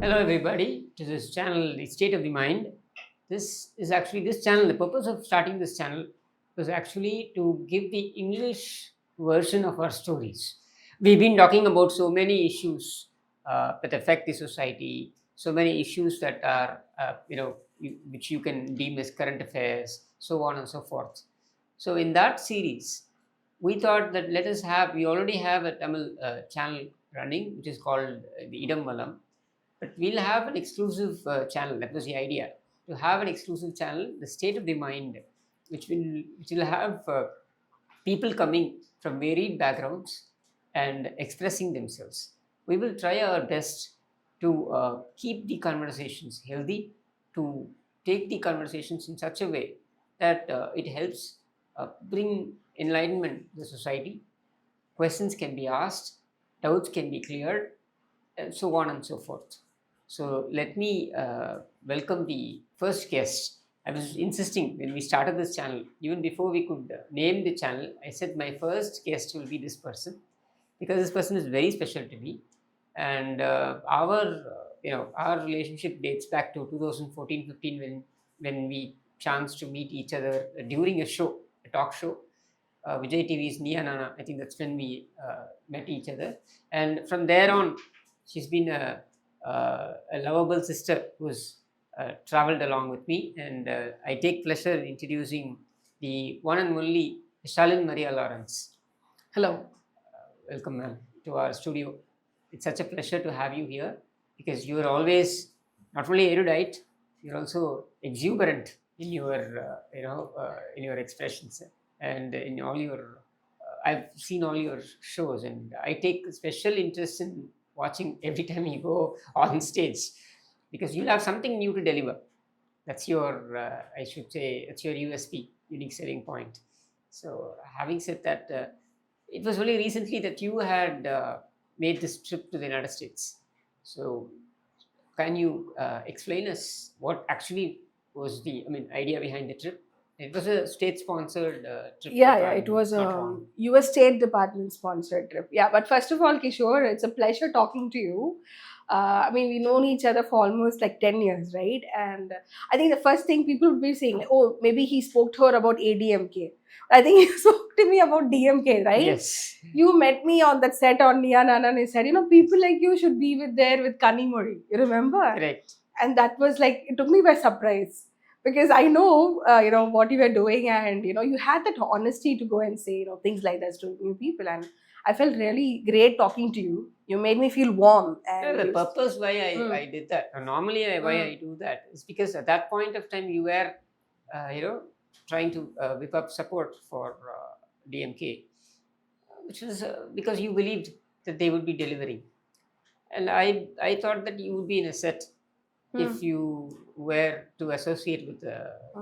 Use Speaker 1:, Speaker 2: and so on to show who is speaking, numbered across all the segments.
Speaker 1: Hello everybody to this channel, The State of the Mind. This channel, the purpose of starting this channel was actually to give the English version of our stories. We've been talking about so many issues that affect the society, so many issues that are, which you can deem as current affairs, so on and so forth. So in that series, we thought that we already have a Tamil channel running, which is called the IDAMVALAM, but we'll have an exclusive channel. That was the idea, to have an exclusive channel, the State of the Mind, which will have people coming from varied backgrounds and expressing themselves. We will try our best to keep the conversations healthy, to take the conversations in such a way that it helps bring enlightenment to the society. Questions can be asked, doubts can be cleared, and so on and so forth. So let me welcome the first guest. I was insisting when we started this channel, even before we could name the channel, I said my first guest will be this person, because this person is very special to me. And our relationship dates back to 2014-15 when we chanced to meet each other during a talk show. Vijay TV's Nia Nana, I think that's when we met each other. And from there on, she's been a lovable sister who's traveled along with me. And I take pleasure in introducing the one and only Shalin Maria Lawrence. Hello. Welcome, ma'am, to our studio. It's such a pleasure to have you here, because you are always not only erudite, you're also exuberant in your in your expressions, and in all your I've seen all your shows, and I take special interest in watching every time you go on stage, because you'll have something new to deliver. That's your I should say, it's your USP, unique selling point. So having said that, it was only recently that you had made this trip to the United States. So can you explain us what actually was the idea behind the trip? It was a state-sponsored trip.
Speaker 2: Yeah, it was a US State Department sponsored trip. Yeah, but first of all, Kishore, it's a pleasure talking to you. We've known each other for almost like 10 years, right? And I think the first thing people would be saying, oh, maybe he spoke to her about ADMK. I think he spoke to me about DMK, right?
Speaker 1: Yes.
Speaker 2: You met me on that set on Nia Nana and he said, people like you should be there with Kanimori. You remember?
Speaker 1: Correct.
Speaker 2: And that was like, it took me by surprise. Because I know, what you were doing, and you had that honesty to go and say, things like that to new people, and I felt really great talking to you. You made me feel warm. And
Speaker 1: the purpose why I did that, normally why I do that, is because at that point of time you were, trying to whip up support for DMK, which was because you believed that they would be delivering, and I thought that you would be in a set if you were to associate with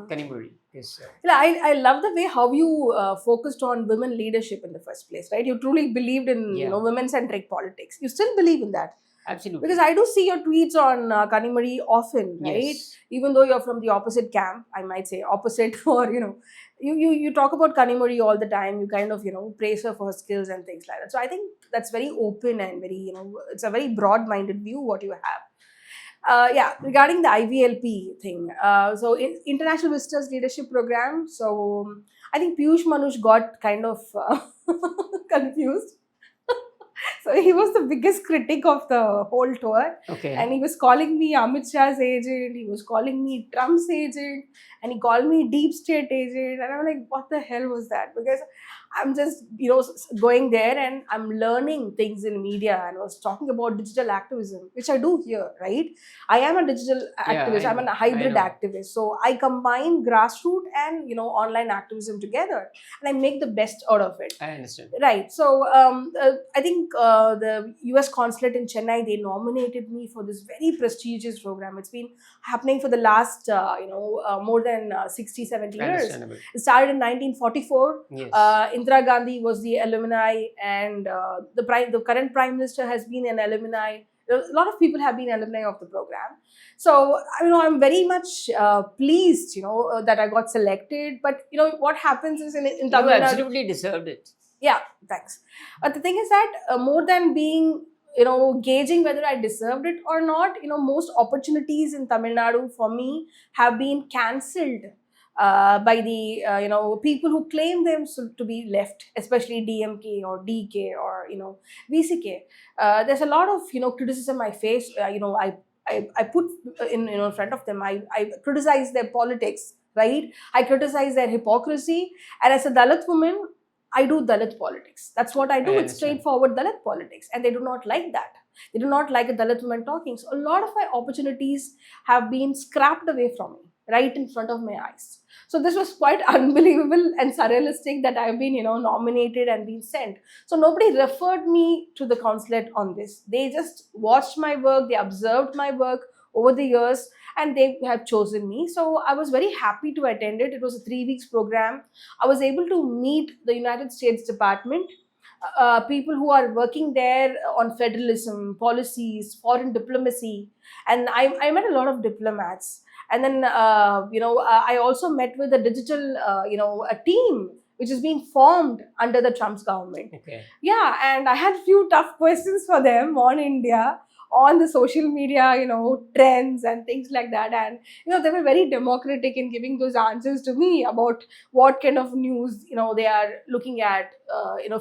Speaker 1: Kanimori. Yes,
Speaker 2: I love the way how you focused on women leadership in the first place, right? You truly believed in women-centric politics. You still believe in that.
Speaker 1: Absolutely.
Speaker 2: Because I do see your tweets on Kanimori often, right?
Speaker 1: Yes.
Speaker 2: Even though you're from the opposite camp, I might say opposite, or you talk about Kanimori all the time. You kind of praise her for her skills and things like that. So I think that's very open and very it's a very broad-minded view what you have. Regarding the IVLP thing, so in International Visitors Leadership Program, so I think Piyush Manush got kind of confused. So he was the biggest critic of the whole tour.
Speaker 1: Okay.
Speaker 2: And he was calling me Amit Shah's agent, he was calling me Trump's agent, and he called me deep state agent. And I'm like, what the hell was that? Because I'm just, going there and I'm learning things in media, and I was talking about digital activism, which I do here, right? I am a digital activist. I'm a hybrid activist. So I combine grassroots and, online activism together, and I make the best out of it.
Speaker 1: I understand.
Speaker 2: Right. So I think the US consulate in Chennai, they nominated me for this very prestigious program. It's been happening for the last, more than 60, 70 years. It started in 1944.
Speaker 1: Yes.
Speaker 2: Indira Gandhi was the alumni, and the current Prime Minister has been an alumni. A lot of people have been alumni of the program. So, I'm very much pleased, that I got selected. But, what happens is in Tamil
Speaker 1: You
Speaker 2: Nadu,
Speaker 1: absolutely deserved it.
Speaker 2: Yeah, thanks. But the thing is that more than being gauging whether I deserved it or not, most opportunities in Tamil Nadu for me have been cancelled by the people who claim them to be left, especially DMK or DK or VCK. There's a lot of criticism I face. I put in front of them. I criticize their politics, right? I criticize their hypocrisy, and as a Dalit woman, I do Dalit politics. That's what I do.
Speaker 1: I
Speaker 2: It's
Speaker 1: understand.
Speaker 2: straightforward Dalit politics, and they do not like that. They do not like a Dalit woman talking. So a lot of my opportunities have been scrapped away from me, right in front of my eyes. So this was quite unbelievable and surrealistic that I've been, nominated and been sent. So nobody referred me to the consulate on this. They just watched my work, they observed my work over the years, and they have chosen me. So I was very happy to attend it. It was a 3 weeks program. I was able to meet the United States Department, people who are working there on federalism, policies, foreign diplomacy, and I met a lot of diplomats. And then, I also met with a digital, a team which is being formed under the Trump's government.
Speaker 1: Okay.
Speaker 2: Yeah, and I had few tough questions for them on India, on the social media, trends and things like that. And, they were very democratic in giving those answers to me about what kind of news, they are looking at,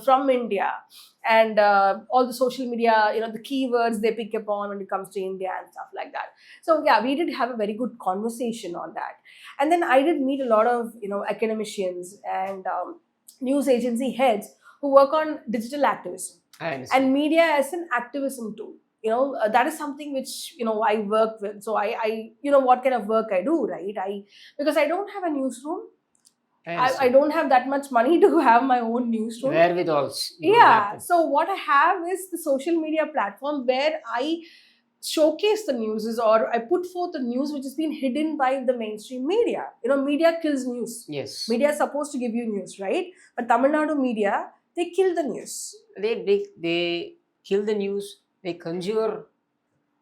Speaker 2: from India, and all the social media, the keywords they pick up on when it comes to India and stuff like that. So yeah, we did have a very good conversation on that. And then I did meet a lot of, academicians and news agency heads who work on digital activism
Speaker 1: I understand.
Speaker 2: and media as an activism tool. That is something which I work with. So I what kind of work I do, right? Because I don't have a newsroom. I
Speaker 1: understand.
Speaker 2: don't have that much money to have my own newsroom.
Speaker 1: Wherewithals. you don't
Speaker 2: Yeah.
Speaker 1: have to.
Speaker 2: So what I have is the social media platform where I showcase the news or I put forth the news which has been hidden by the mainstream media. Media kills news.
Speaker 1: Yes.
Speaker 2: Media is supposed to give you news, right? But Tamil Nadu media, they kill the news.
Speaker 1: They kill the news. They conjure.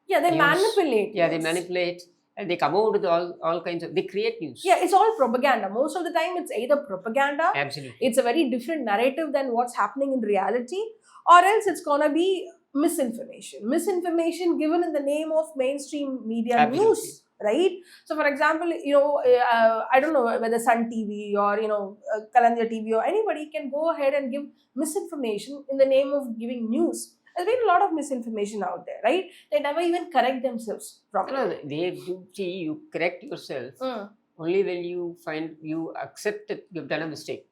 Speaker 2: Yeah, they
Speaker 1: News.
Speaker 2: manipulate.
Speaker 1: Yeah, they
Speaker 2: news.
Speaker 1: manipulate, and they come out with all kinds of. They create news.
Speaker 2: Yeah, it's all propaganda. Most of the time, it's either propaganda,
Speaker 1: Absolutely.
Speaker 2: it's a very different narrative than what's happening in reality, or else it's gonna be misinformation given in the name of mainstream media
Speaker 1: Absolutely.
Speaker 2: news, right? So for example, I don't know whether Sun TV or Kalandya TV or anybody can go ahead and give misinformation in the name of giving news. There's been a lot of misinformation out there, right? They never even correct themselves properly.
Speaker 1: No, they do. See, you correct yourself only when you accept that you've done a mistake.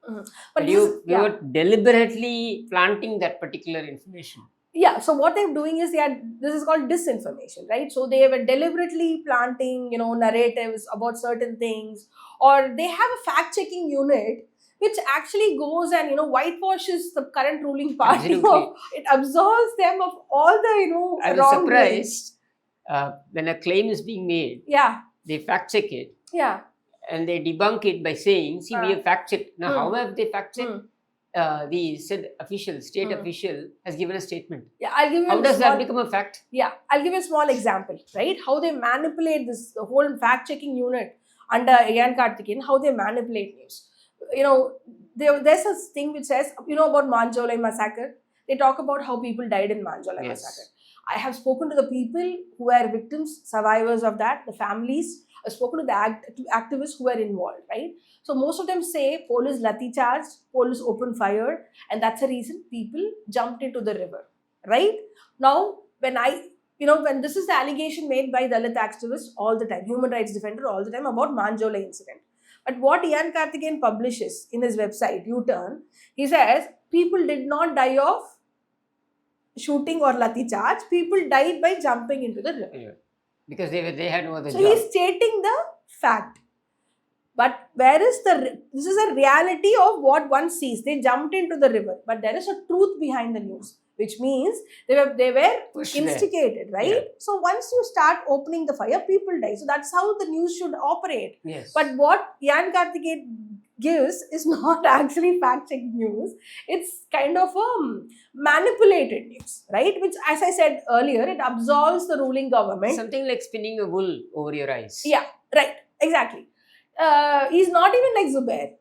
Speaker 2: But
Speaker 1: you were deliberately planting that particular information.
Speaker 2: Yeah, so what they're doing is this is called disinformation, right? So they were deliberately planting, narratives about certain things, or they have a fact-checking unit which actually goes and whitewashes the current ruling party. It absolves them of all the
Speaker 1: I was surprised when a claim is being made.
Speaker 2: Yeah.
Speaker 1: They fact check it.
Speaker 2: Yeah.
Speaker 1: And they debunk it by saying, "See, we have fact checked." Now, how have they fact checked? The said state official has given a statement.
Speaker 2: Yeah, I'll give you.
Speaker 1: How does that become a fact?
Speaker 2: Yeah, I'll give you a small example, right? How they manipulate the whole fact-checking unit under Ian Karthikeyan, how they manipulate news. There's a thing which says, about Manjolai massacre. They talk about how people died in Manjolai massacre. I have spoken to the people who were victims, survivors of that, the families. I've spoken to the activists who were involved, right? So most of them say police lathi charged, police opened fire, and that's the reason people jumped into the river, right? Now, when this is the allegation made by Dalit activists all the time, human rights defender all the time about Manjolai incident. But what Ian Karthikeyan publishes in his website, U-Turn, he says people did not die of shooting or lathi charge. People died by jumping into the river.
Speaker 1: Yeah. Because they had no other job.
Speaker 2: So he's stating the fact. But this is a reality of what one sees. They jumped into the river. But there is a truth behind the news, which means they were instigated, right? Yeah. So once you start opening the fire, people die. So that's how the news should operate.
Speaker 1: Yes.
Speaker 2: But what Ian Karthikeyan gives is not actually fact-checked news. It's kind of manipulated news, right? Which, as I said earlier, it absolves the ruling government.
Speaker 1: Something like spinning a wool over your eyes.
Speaker 2: Yeah, right. Exactly. He's not even like Zubair.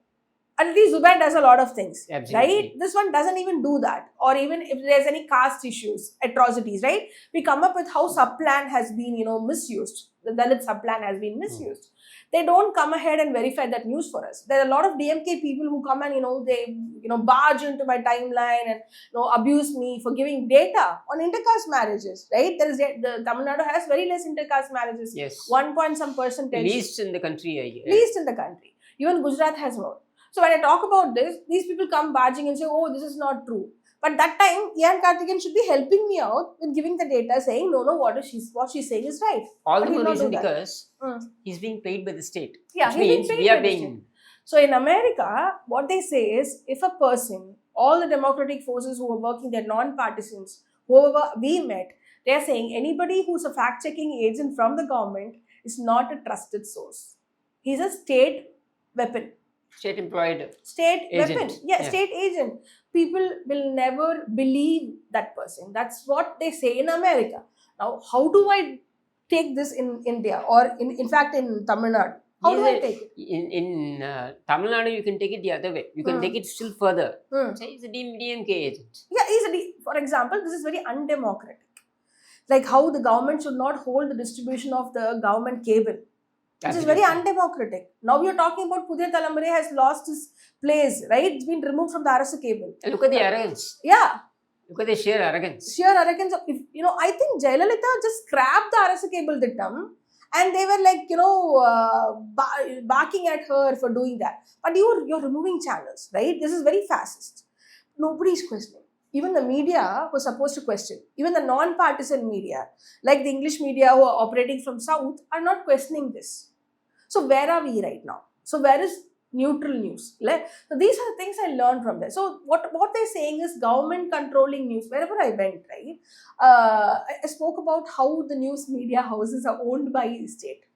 Speaker 2: At least Zubair does a lot of things,
Speaker 1: Absolutely.
Speaker 2: right? This one doesn't even do that. Or even if there's any caste issues, atrocities, right? We come up with how subplan has been, misused. The Dalit subplan has been misused. They don't come ahead and verify that news for us. There are a lot of DMK people who come and, they, barge into my timeline and, abuse me for giving data on intercaste marriages, right? The Tamil Nadu has very less intercaste marriages.
Speaker 1: Yes.
Speaker 2: 1 point some percentage.
Speaker 1: Least in the country.
Speaker 2: Least in the country. Even Gujarat has more. So when I talk about this, these people come barging and say, oh, this is not true. But that time, Ian Karthikeyan should be helping me out with giving the data, saying, no, what she's saying is right.
Speaker 1: All
Speaker 2: But
Speaker 1: the
Speaker 2: he'll
Speaker 1: more
Speaker 2: not
Speaker 1: reason
Speaker 2: do that.
Speaker 1: because he's being paid by the state.
Speaker 2: Yeah,
Speaker 1: which
Speaker 2: he's being
Speaker 1: means
Speaker 2: paid
Speaker 1: we are
Speaker 2: by the
Speaker 1: paying
Speaker 2: state.
Speaker 1: him.
Speaker 2: So in America, what they say is, if a person, all the democratic forces who are working, they're non-partisans, whoever we met, they're saying anybody who's a fact-checking agent from the government is not a trusted source. He's a state weapon.
Speaker 1: State employed.
Speaker 2: State
Speaker 1: agent.
Speaker 2: weapon. Yeah, state agent. People will never believe that person. That's what they say in America. Now, how do I take this in India or in fact in Tamil Nadu? How do I take it?
Speaker 1: In Tamil Nadu, you can take it the other way. You can take it still further. Say he's a DMK agent.
Speaker 2: Yeah, for example, this is very undemocratic. Like how the government should not hold the distribution of the government cable. Which is very undemocratic. Now we are talking about Pudhiya Thalamure has lost his place, right? It's been removed from the Arasu cable.
Speaker 1: And look at the arrogance.
Speaker 2: Yeah.
Speaker 1: Look at the sheer arrogance.
Speaker 2: Sheer arrogance. I think Jayalalitha just scrapped the Arasu cable dittam and they were like, barking at her for doing that. But you're removing channels, right? This is very fascist. Nobody's questioning. Even the media was supposed to question. Even the non-partisan media, like the English media who are operating from South, are not questioning this. So where are we right now? So where is neutral news? So these are the things I learned from there. So what they're saying is government controlling news. Wherever I went, right? I spoke about how the news media houses are owned by the state,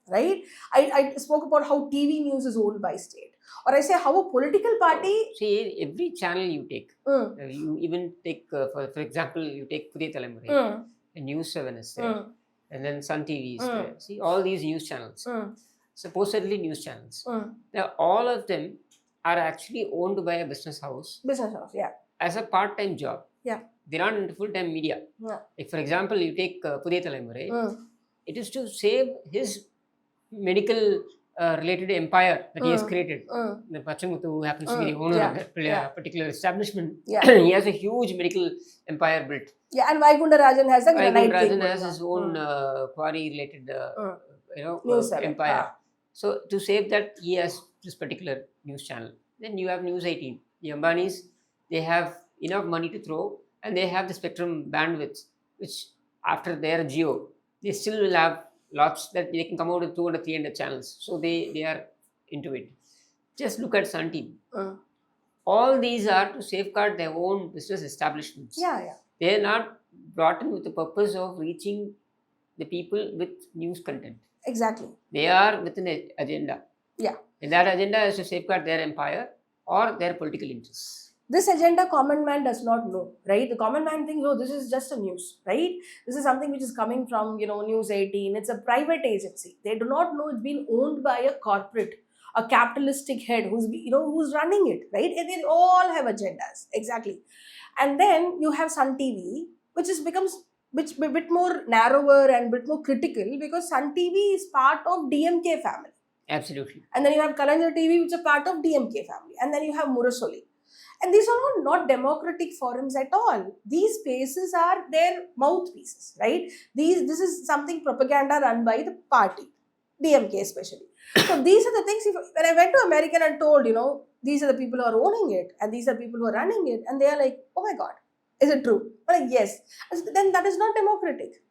Speaker 2: right? I spoke about how TV news is owned by state. Or I say how a political party...
Speaker 1: See, every channel you take, you even take, for example, you take Pudhiya Thalamure, News 7 is there, and then Sun TV is there. See, all these news channels, supposedly news channels. Now, all of them are actually owned by a business house.
Speaker 2: Business house, yeah.
Speaker 1: As a part-time job.
Speaker 2: Yeah.
Speaker 1: They're not into full-time media.
Speaker 2: Yeah.
Speaker 1: Like, for example, you take Pudhiya Thalamure, it is to save his medical related empire that he has created. The Pachamuthu, who happens to be the owner of that particular establishment, he has a huge medical empire built.
Speaker 2: Yeah, and Vaikunta Rajan has a
Speaker 1: Vaikunta Rajan has his own quarry related empire. So to save that, he has this particular news channel. Then you have News 18. The Ambanis, they have enough money to throw and they have the spectrum bandwidth, which after their Jio, they still will have lots that they can come out with 200, 300 channels. So they are into it. Just look at Sun TV. All these are to safeguard their own business establishments.
Speaker 2: Yeah.
Speaker 1: They are not brought in with the purpose of reaching the people with news content.
Speaker 2: Exactly.
Speaker 1: They are with an agenda.
Speaker 2: Yeah.
Speaker 1: And that agenda is to safeguard their empire or their political interests.
Speaker 2: This agenda common man does not know, right? The common man thinks, oh, this is just a news, right? This is something which is coming from, News 18. It's a private agency. They do not know it's been owned by a corporate, a capitalistic head who's running it, right? And they all have agendas, exactly. And then you have Sun TV, which becomes a bit more narrower and a bit more critical because Sun TV is part of DMK family.
Speaker 1: Absolutely.
Speaker 2: And then you have Kalanjar TV, which is a part of DMK family. And then you have Murasoli. And these are all not democratic forums at all. These spaces are their mouthpieces, right? This is something propaganda run by the party, DMK especially. So these are the things, when I went to America and told, these are the people who are owning it and these are people who are running it. And they are like, oh my God, is it true? I'm like, yes. Then that is not democratic.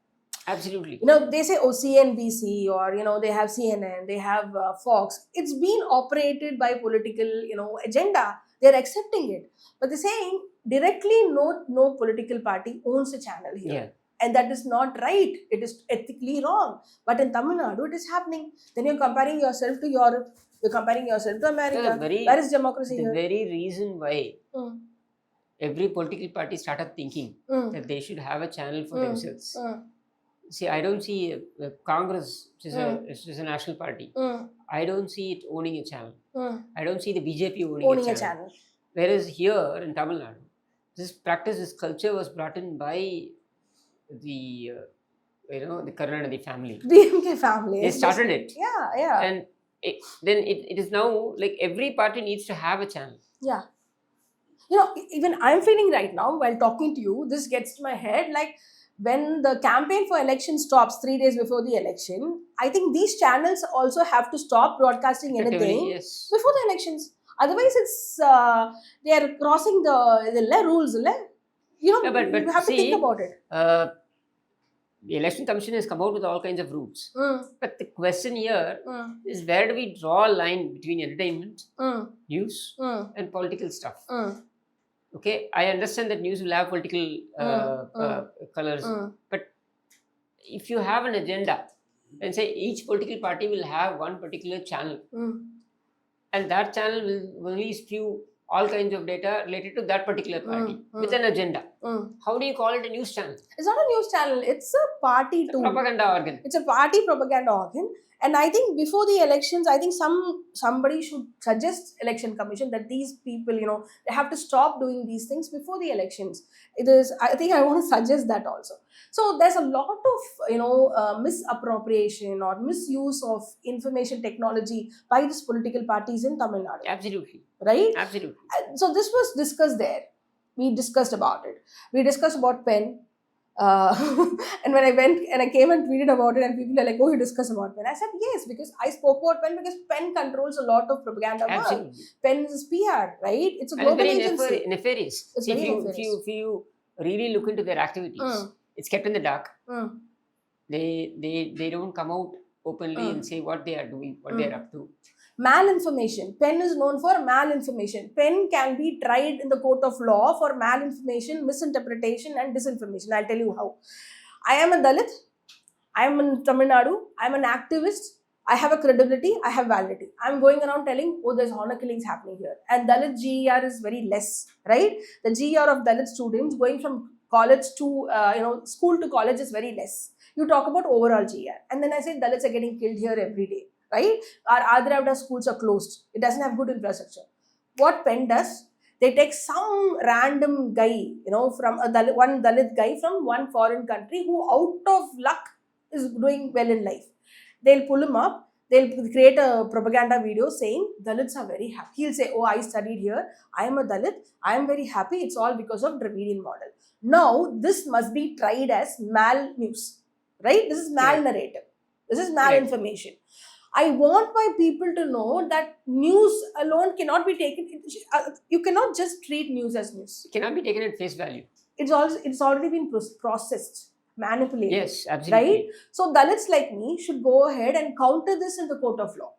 Speaker 1: Absolutely.
Speaker 2: They say, oh, CNBC or, they have CNN, they have Fox. It's been operated by political, agenda. They're accepting it. But they're saying directly no political party owns a channel here.
Speaker 1: Yeah.
Speaker 2: And that is not right. It is ethically wrong. But in Tamil Nadu, it is happening. Then you're comparing yourself to Europe. You're comparing yourself to America. Where is democracy here?
Speaker 1: The very reason why every political party started thinking that they should have a channel for themselves. See, I don't see Congress, which is a national party. I don't see it owning a channel. I don't see the BJP owning a channel. Whereas here in Tamil Nadu, this practice, this culture was brought in by the the Karnataka family.
Speaker 2: DMK family.
Speaker 1: They started it.
Speaker 2: Yeah.
Speaker 1: And then it is now like every party needs to have a channel.
Speaker 2: Yeah. Even I'm feeling right now while talking to you, this gets to my head, like when the campaign for election stops 3 days before the election, I think these channels also have to stop broadcasting anything
Speaker 1: Yes.
Speaker 2: before the elections. Otherwise, it's they are crossing the rules. But you have to think about it.
Speaker 1: The Election Commission has come out with all kinds of rules. But the question here is, where do we draw a line between entertainment, news, and political stuff? Okay, I understand that news will have political colors, but if you have an agenda and say each political party will have one particular channel, and that channel will only spew all kinds of data related to that particular party with an agenda. How do you call it a news channel?
Speaker 2: It's not a news channel. It's a party tool.
Speaker 1: Propaganda organ.
Speaker 2: It's a party propaganda organ. And I think before the elections, I think somebody should suggest election commission that these people, they have to stop doing these things before the elections. I think I want to suggest that also. So there's a lot of, misappropriation or misuse of information technology by these political parties in Tamil Nadu.
Speaker 1: Absolutely.
Speaker 2: Right?
Speaker 1: Absolutely.
Speaker 2: So this was discussed there. We discussed about it. We discussed about pen. And when I went and I came and tweeted about it, and people are like, "Oh, you discuss about pen." I said, "Yes, because I spoke about pen because pen controls a lot of propaganda work. Pen is PR, right? It's a global agency.
Speaker 1: Nefarious.
Speaker 2: It's
Speaker 1: See,
Speaker 2: very nefarious.
Speaker 1: If you really look into their activities, it's kept in the dark. They don't come out openly and say what they are doing, what they are up to.
Speaker 2: Malinformation. Pen is known for malinformation. Pen can be tried in the court of law for malinformation, misinterpretation, and disinformation. I'll tell you how. I am a Dalit. I am in Tamil Nadu. I am an activist. I have a credibility. I have validity. I'm going around telling, oh, there's honor killings happening here. And Dalit GER is very less, right? The GER of Dalit students going from college to, school to college is very less. You talk about overall GER. And then I say Dalits are getting killed here every day. Right? Our Adravida schools are closed. It doesn't have good infrastructure. What Penn does, they take some random guy, from one Dalit guy from one foreign country who out of luck is doing well in life. They'll pull him up. They'll create a propaganda video saying Dalits are very happy. He'll say, oh, I studied here. I am a Dalit. I am very happy. It's all because of Dravidian model. Now, this must be tried as mal news. Right? This is mal narrative. This is malinformation. I want my people to know that news alone cannot be taken. You cannot just treat news as news.
Speaker 1: It cannot be taken at face value.
Speaker 2: It's already been processed, manipulated.
Speaker 1: Yes, absolutely.
Speaker 2: Right? So Dalits like me should go ahead and counter this in the court of law.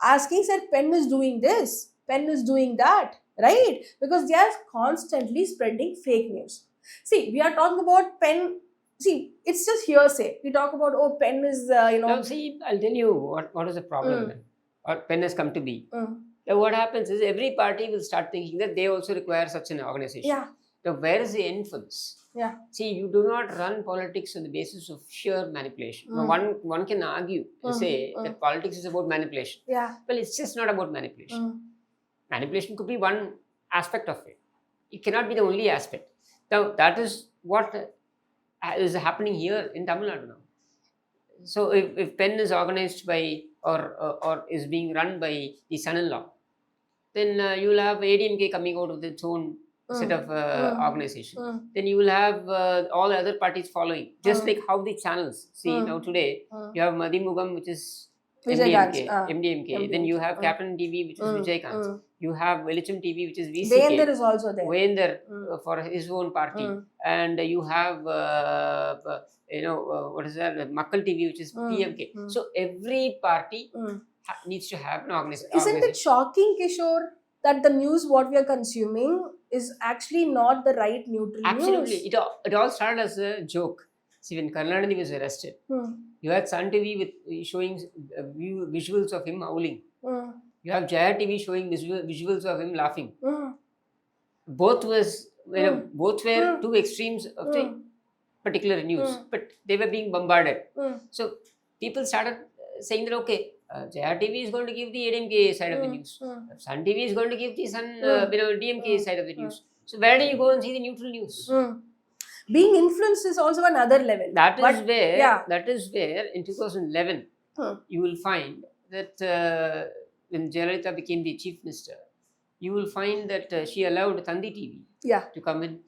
Speaker 2: Asking that Penn is doing this, Penn is doing that, right? Because they are constantly spreading fake news. See, we are talking about Penn. See, it's just hearsay. We talk about, oh, Penn is,
Speaker 1: No, see, I'll tell you what is the problem then. Or Penn has come to be. Now, what happens is every party will start thinking that they also require such an organization.
Speaker 2: Yeah.
Speaker 1: Now, where is the end for this?
Speaker 2: Yeah.
Speaker 1: See, you do not run politics on the basis of sheer manipulation. Now, one can argue to say that politics is about manipulation.
Speaker 2: Yeah.
Speaker 1: Well, it's just not about manipulation. Manipulation could be one aspect of it. It cannot be the only aspect. Now, that is what is happening here in Tamil Nadu now. So if Penn is organized by or is being run by the son-in-law, then you will have ADMK coming out with its own set of organization. Then you will have all other parties following, just like how the channels. See, now today you have Madhimugam, which is MDMK. Then you have Captain TV, which is Vijaykanth. You have Velicham TV, which is VCK.
Speaker 2: Vayender is also there.
Speaker 1: Vayender for his own party. And you have, what is that? Makkal TV, which is PMK. So every party needs to have an organization.
Speaker 2: Isn't it shocking, Kishore, that the news what we are consuming is actually not the right neutral
Speaker 1: Absolutely.
Speaker 2: news?
Speaker 1: It all started as a joke. See, when Karnataka was arrested, you had Sun TV with showing visuals of him howling. You have Jaya TV showing visuals of him laughing. Both were two extremes of thing. particular news, but they were being bombarded. So people started saying that, okay, JRTV is going to give the ADMK side of the news. Sun TV is going to give the DMK side of the news. So where do you go and see the neutral news?
Speaker 2: Being influenced is also another level.
Speaker 1: That is where in 2011 you will find that when Jayalalitha became the chief minister, you will find that she allowed Tandi TV to come in.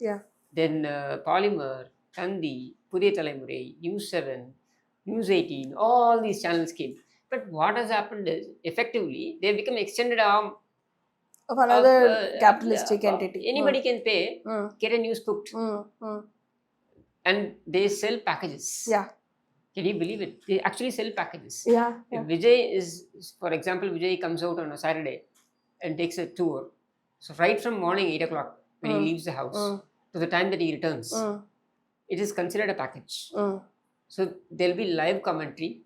Speaker 1: Then Polymer, Tandi, Pudhiya Thalaimurai, News 7, News 18, all these channels came. But what has happened is, effectively, they have become extended arm
Speaker 2: of another capitalistic entity.
Speaker 1: Anybody can pay, get a news cooked. And they sell packages. Can you believe it? They actually sell packages. If Vijay is, for example, Vijay comes out on a Saturday and takes a tour. So right from morning 8 o'clock when he leaves the house to the time that he returns, it is considered a package. So there'll be live commentary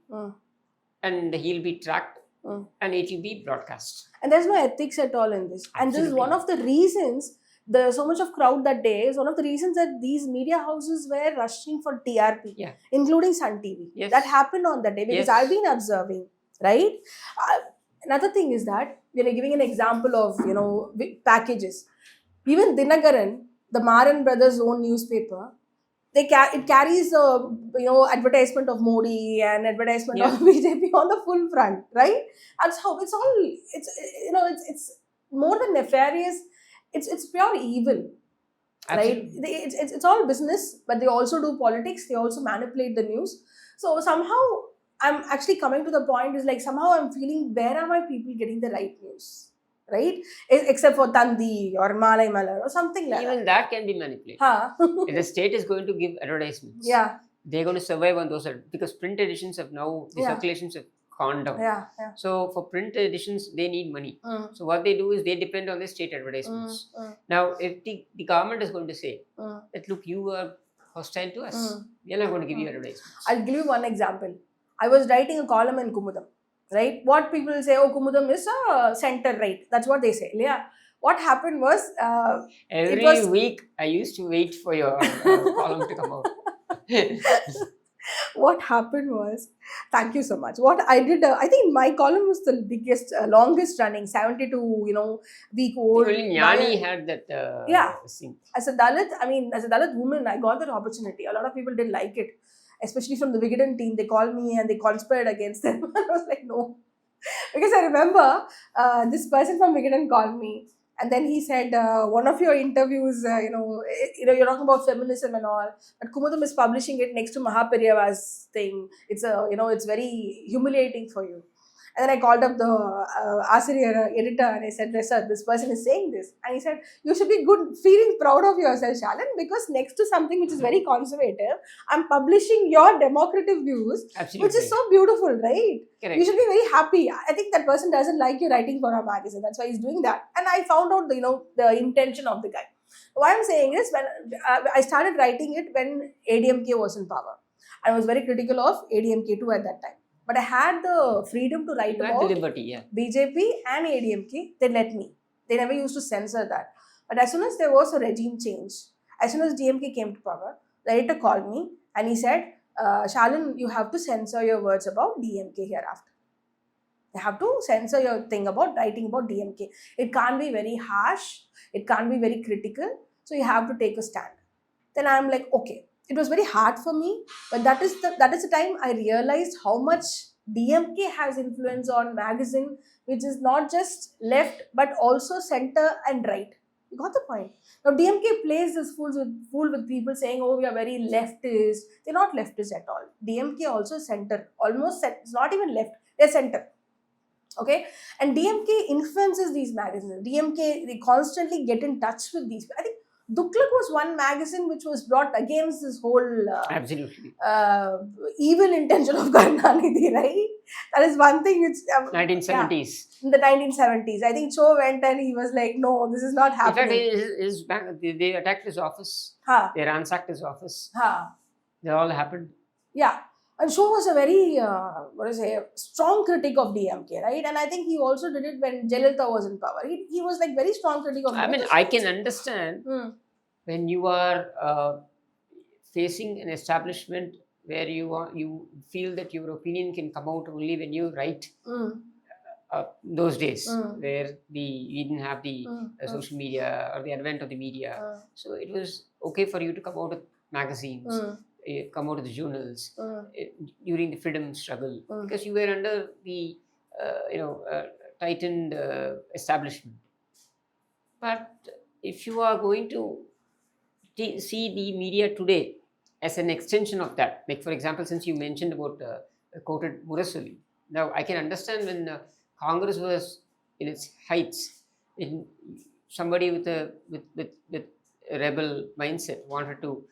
Speaker 1: and he'll be tracked and it will be broadcast.
Speaker 2: And there's no ethics at all in this. And this is one of the reasons there's so much of crowd that day is one of the reasons that these media houses were rushing for TRP, including Sun TV. That happened on that day because I've been observing, right? Another thing is that when you're giving an example of, packages, even Dinagaran, the Maran brothers' own newspaper, it carries advertisement of Modi and advertisement of BJP on the full front, right? That's how it's more than nefarious. It's pure evil, right? It's all business, but they also do politics. They also manipulate the news. So somehow I'm actually coming to the point is like somehow I'm feeling where are my people getting the right news, right? Except for Tandi or Malay Malar or something like that.
Speaker 1: Even that can be manipulated. If the state is going to give advertisements, they're going to survive on those because print editions have now, the circulations have gone down. So for print editions, they need money. So what they do is they depend on the state advertisements. Now, if the government is going to say that, look, you are hostile to us, we are not going to give you advertisements.
Speaker 2: I'll give you one example. I was writing a column in Kumudam, right? What people say, oh, Kumudam is a center right. That's what they say. Yeah. What happened was...
Speaker 1: every week, I used to wait for your column to come out.
Speaker 2: What happened was, thank you so much. What I did, I think my column was the biggest, longest running, 72, week old.
Speaker 1: Only Jnani had that thing.
Speaker 2: As a Dalit woman, I got that opportunity. A lot of people didn't like it, especially from the Vigadan team. They called me and they conspired against them. I was like, no. Because I remember this person from Vigadan called me. And then he said, one of your interviews, you're talking about feminism and all, but Kumudam is publishing it next to Mahaperiyava's thing. It's very humiliating for you. And then I called up the editor and I said, sir, this person is saying this. And he said, you should be feeling proud of yourself, Shalan, because next to something which is very conservative, I'm publishing your democratic views, which is so beautiful, right?
Speaker 1: Correct.
Speaker 2: You should be very happy. I think that person doesn't like you writing for a magazine. That's why he's doing that. And I found out, the intention of the guy. Why I'm saying is, when I started writing it when ADMK was in power. I was very critical of ADMK too at that time. But I had the freedom to write about BJP and ADMK. They let me. They never used to censor that. But as soon as there was a regime change, as soon as DMK came to power, the editor called me and he said, Shalan, you have to censor your words about DMK hereafter. You have to censor your thing about writing about DMK. It can't be very harsh. It can't be very critical. So you have to take a stand. Then I'm like, okay. It was very hard for me, but that is the time I realized how much DMK has influence on magazine, which is not just left, but also center and right. You got the point? Now, DMK plays this fool with people saying, oh, we are very leftist. They're not leftist at all. DMK also center, it's not even left, they're center. Okay? And DMK influences these magazines. DMK, they constantly get in touch with these. I think Duklak was one magazine which was brought against this whole evil intention of Karunanidhi, right? That is one thing which...
Speaker 1: 1970s.
Speaker 2: In the 1970s. I think Cho went and he was like, no, this is not happening.
Speaker 1: In fact, they attacked his office. They ransacked his office. They all happened.
Speaker 2: Yeah. And Cho was a very, strong critic of DMK, right? And I think he also did it when Jayalalitha was in power. He was like very strong critic of
Speaker 1: I mean, I can understand when you are facing an establishment where you feel that your opinion can come out only when you write. Those days where we didn't have the social media or the advent of the media, so it was okay for you to come out with magazines, come out of the journals during the freedom struggle, because you were under the tightened establishment. But if you are going to see the media today as an extension of that, like for example, since you mentioned about quoted Murasuli, now I can understand when Congress was in its heights, in somebody with a rebel mindset wanted to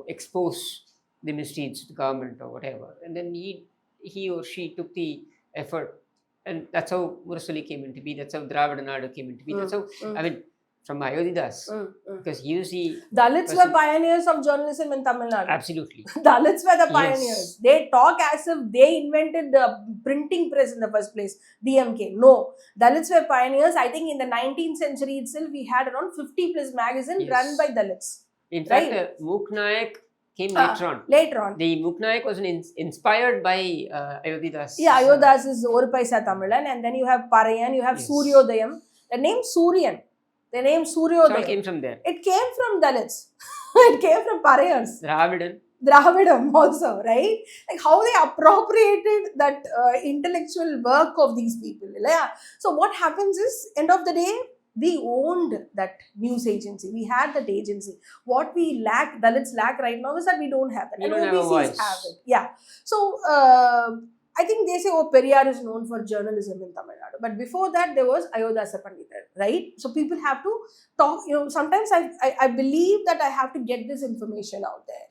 Speaker 1: expose the misdeeds of the government or whatever, and then he or she took the effort, and that's how Murasuli came into be. That's how Dravidian came into be. That's how I mean, from Ayodhyadas, because he was the
Speaker 2: Dalits were pioneers of journalism in Tamil Nadu.
Speaker 1: Absolutely.
Speaker 2: Dalits were the pioneers.
Speaker 1: Yes.
Speaker 2: They talk as if they invented the printing press in the first place. DMK. No. Dalits were pioneers. I think in the 19th century itself, we had around 50 plus magazines run by Dalits.
Speaker 1: In fact, Mook Nayak came later on.
Speaker 2: Later on.
Speaker 1: The Mook Nayak was inspired by Ayodhyadas.
Speaker 2: Yeah, Ayodhyadas is Oru Paisa Tamilan, and then you have Parayan, you have Suryodayam. The name Suryan. The name Suryodayam.
Speaker 1: It came from there.
Speaker 2: It came from Dalits. It came from Parayans. Dravidam also, right? Like how they appropriated that intellectual work of these people. Yeah. So what happens is, end of the day, we owned that news agency. We had that agency. What we lack, Dalits lack right now is that we don't have it. And OBCs have it. Yeah. So I think they say, Periyar is known for journalism in Tamil Nadu. But before that, there was Ayodhya Pandita, right? So people have to talk, sometimes I believe that I have to get this information out there.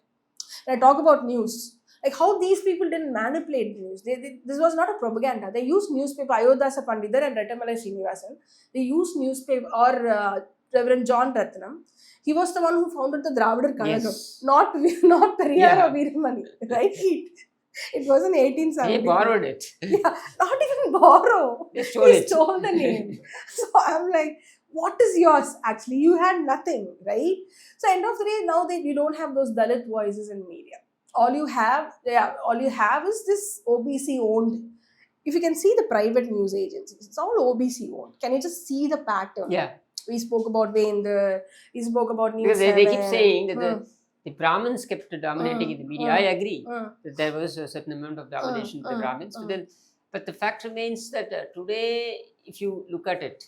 Speaker 2: When I talk about news, like how these people didn't manipulate news. This was not a propaganda. They used newspaper, Ayodhya Pandita and Rettamalai Srinivasan. They used newspaper, or Reverend John Ratnam. He was the one who founded the Dravidar Kazhagam, not Periyar or Veeramani, right? It was in 1870.
Speaker 1: They borrowed it.
Speaker 2: Yeah, not even borrow.
Speaker 1: They stole
Speaker 2: the name. So I'm like, what is yours? Actually, you had nothing, right? So end of the day, now you don't have those Dalit voices in media. All you have is this OBC owned. If you can see the private news agencies, it's all OBC owned. Can you just see the pattern?
Speaker 1: Yeah.
Speaker 2: We spoke about Vendor. We spoke about News.
Speaker 1: Because they keep saying that the Brahmins kept dominating in the media. I agree that there was a certain amount of domination of the Brahmins. But the fact remains that today, if you look at it,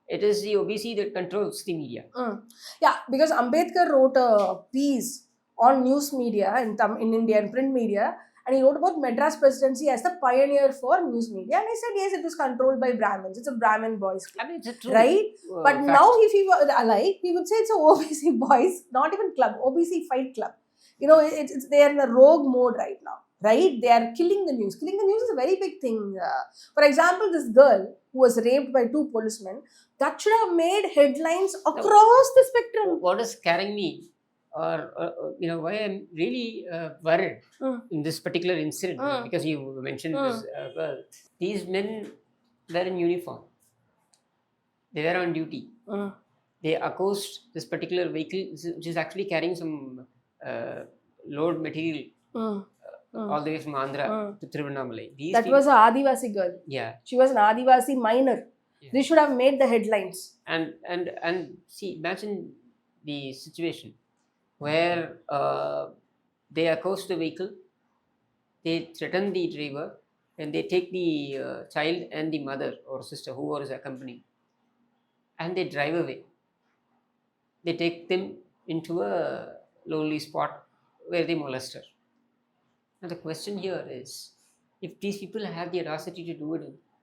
Speaker 1: it is the OBC that controls the media.
Speaker 2: Yeah, because Ambedkar wrote a piece on news media in India and print media, and he wrote about Madras presidency as the pioneer for news media. And I said, yes, it was controlled by Brahmins. It's a Brahmin boys club.
Speaker 1: I mean, it's a true
Speaker 2: right? But
Speaker 1: fact.
Speaker 2: now, if he were alive, he would say it's a OBC boys, not even club, OBC fight club. They are in a rogue mode right now. Right? They are killing the news. Killing the news is a very big thing. For example, this girl who was raped by 2 policemen, that should have made headlines across the spectrum.
Speaker 1: What is scaring me, or why I'm really worried in this particular incident, because you mentioned this girl. These men were in uniform. They were on duty. They accost this particular vehicle, which is actually carrying some load material. All the way from Andhra to Tiruvannamalai.
Speaker 2: That was an Adivasi girl.
Speaker 1: Yeah.
Speaker 2: She was an Adivasi minor. Yeah. They should have made the headlines.
Speaker 1: And see, imagine the situation where they accost the vehicle, they threaten the driver, and they take the child and the mother or sister, whoever is accompanying, and they drive away. They take them into a lonely spot where they molest her. Now the question here is, if these people have the audacity to do it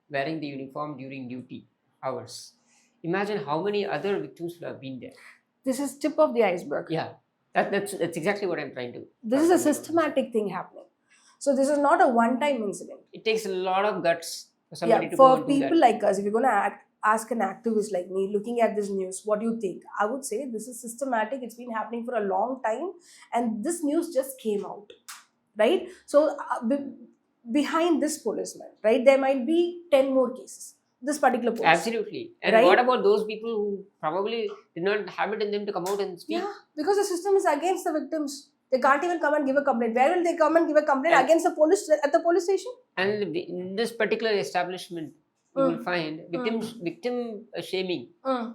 Speaker 1: wearing the uniform during duty hours, imagine how many other victims would have been there.
Speaker 2: This is tip of the iceberg.
Speaker 1: Yeah, that's exactly what I'm trying to.
Speaker 2: This is a systematic thing happening. So this is not a one-time incident.
Speaker 1: It takes a lot of guts for somebody to
Speaker 2: for
Speaker 1: go and do
Speaker 2: people
Speaker 1: that.
Speaker 2: like us, if you're going to ask an activist like me, looking at this news, what do you think? I would say this is systematic. It's been happening for a long time, and this news just came out. Right? So behind this policeman, right, there might be 10 more cases. this particular post.
Speaker 1: Absolutely. And
Speaker 2: Right?
Speaker 1: what about those people who probably did not have it in them to come out and speak?
Speaker 2: Yeah, because the system is against the victims. They can't even come and give a complaint. Where will they come and give a complaint?
Speaker 1: And-
Speaker 2: Against the police at the police station?
Speaker 1: And in this particular establishment, you will find victim shaming
Speaker 2: Mm.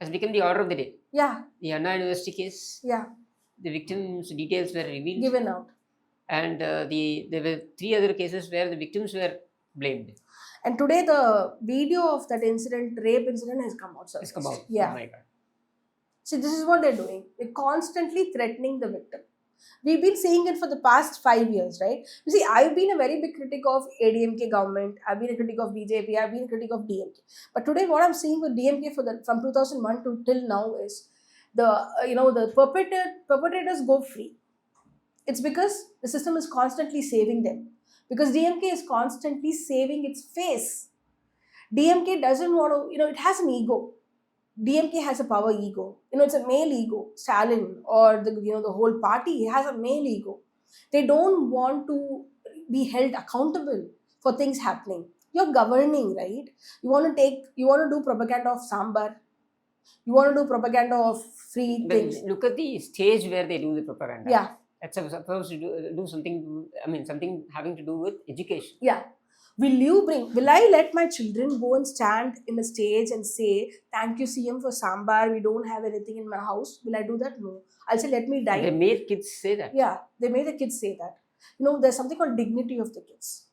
Speaker 1: has become the order of the day.
Speaker 2: Yeah,
Speaker 1: The Anna University case,
Speaker 2: yeah,
Speaker 1: the victims' details were revealed,
Speaker 2: given out.
Speaker 1: and there were 3 other cases where the victims were blamed.
Speaker 2: And today the video of that incident, rape incident, has come out.
Speaker 1: It's come out.
Speaker 2: Yeah.
Speaker 1: Oh my God.
Speaker 2: See, this is what they're doing. They're constantly threatening the victim. We've been seeing it for the past 5 years, right? You see, I've been a very big critic of ADMK government. I've been a critic of BJP. I've been a critic of DMK. But today, what I'm seeing with DMK from 2001 to till now is the perpetrators go free. It's because the system is constantly saving them. Because DMK is constantly saving its face. DMK doesn't want to, it has an ego. DMK has a power ego. It's a male ego. Stalin or the whole party has a male ego. They don't want to be held accountable for things happening. You're governing, right? You want to do propaganda of sambar. You want to do propaganda of free
Speaker 1: But
Speaker 2: things.
Speaker 1: look at the stage where they do the propaganda.
Speaker 2: Yeah.
Speaker 1: That's supposed to do something, something having to do with education.
Speaker 2: Yeah. Will I let my children go and stand in a stage and say, thank you CM for sambar, we don't have anything in my house? Will I do that? No. I'll say, let me die.
Speaker 1: They made kids say that.
Speaker 2: Yeah, they made the kids say that. There's something called dignity of the kids.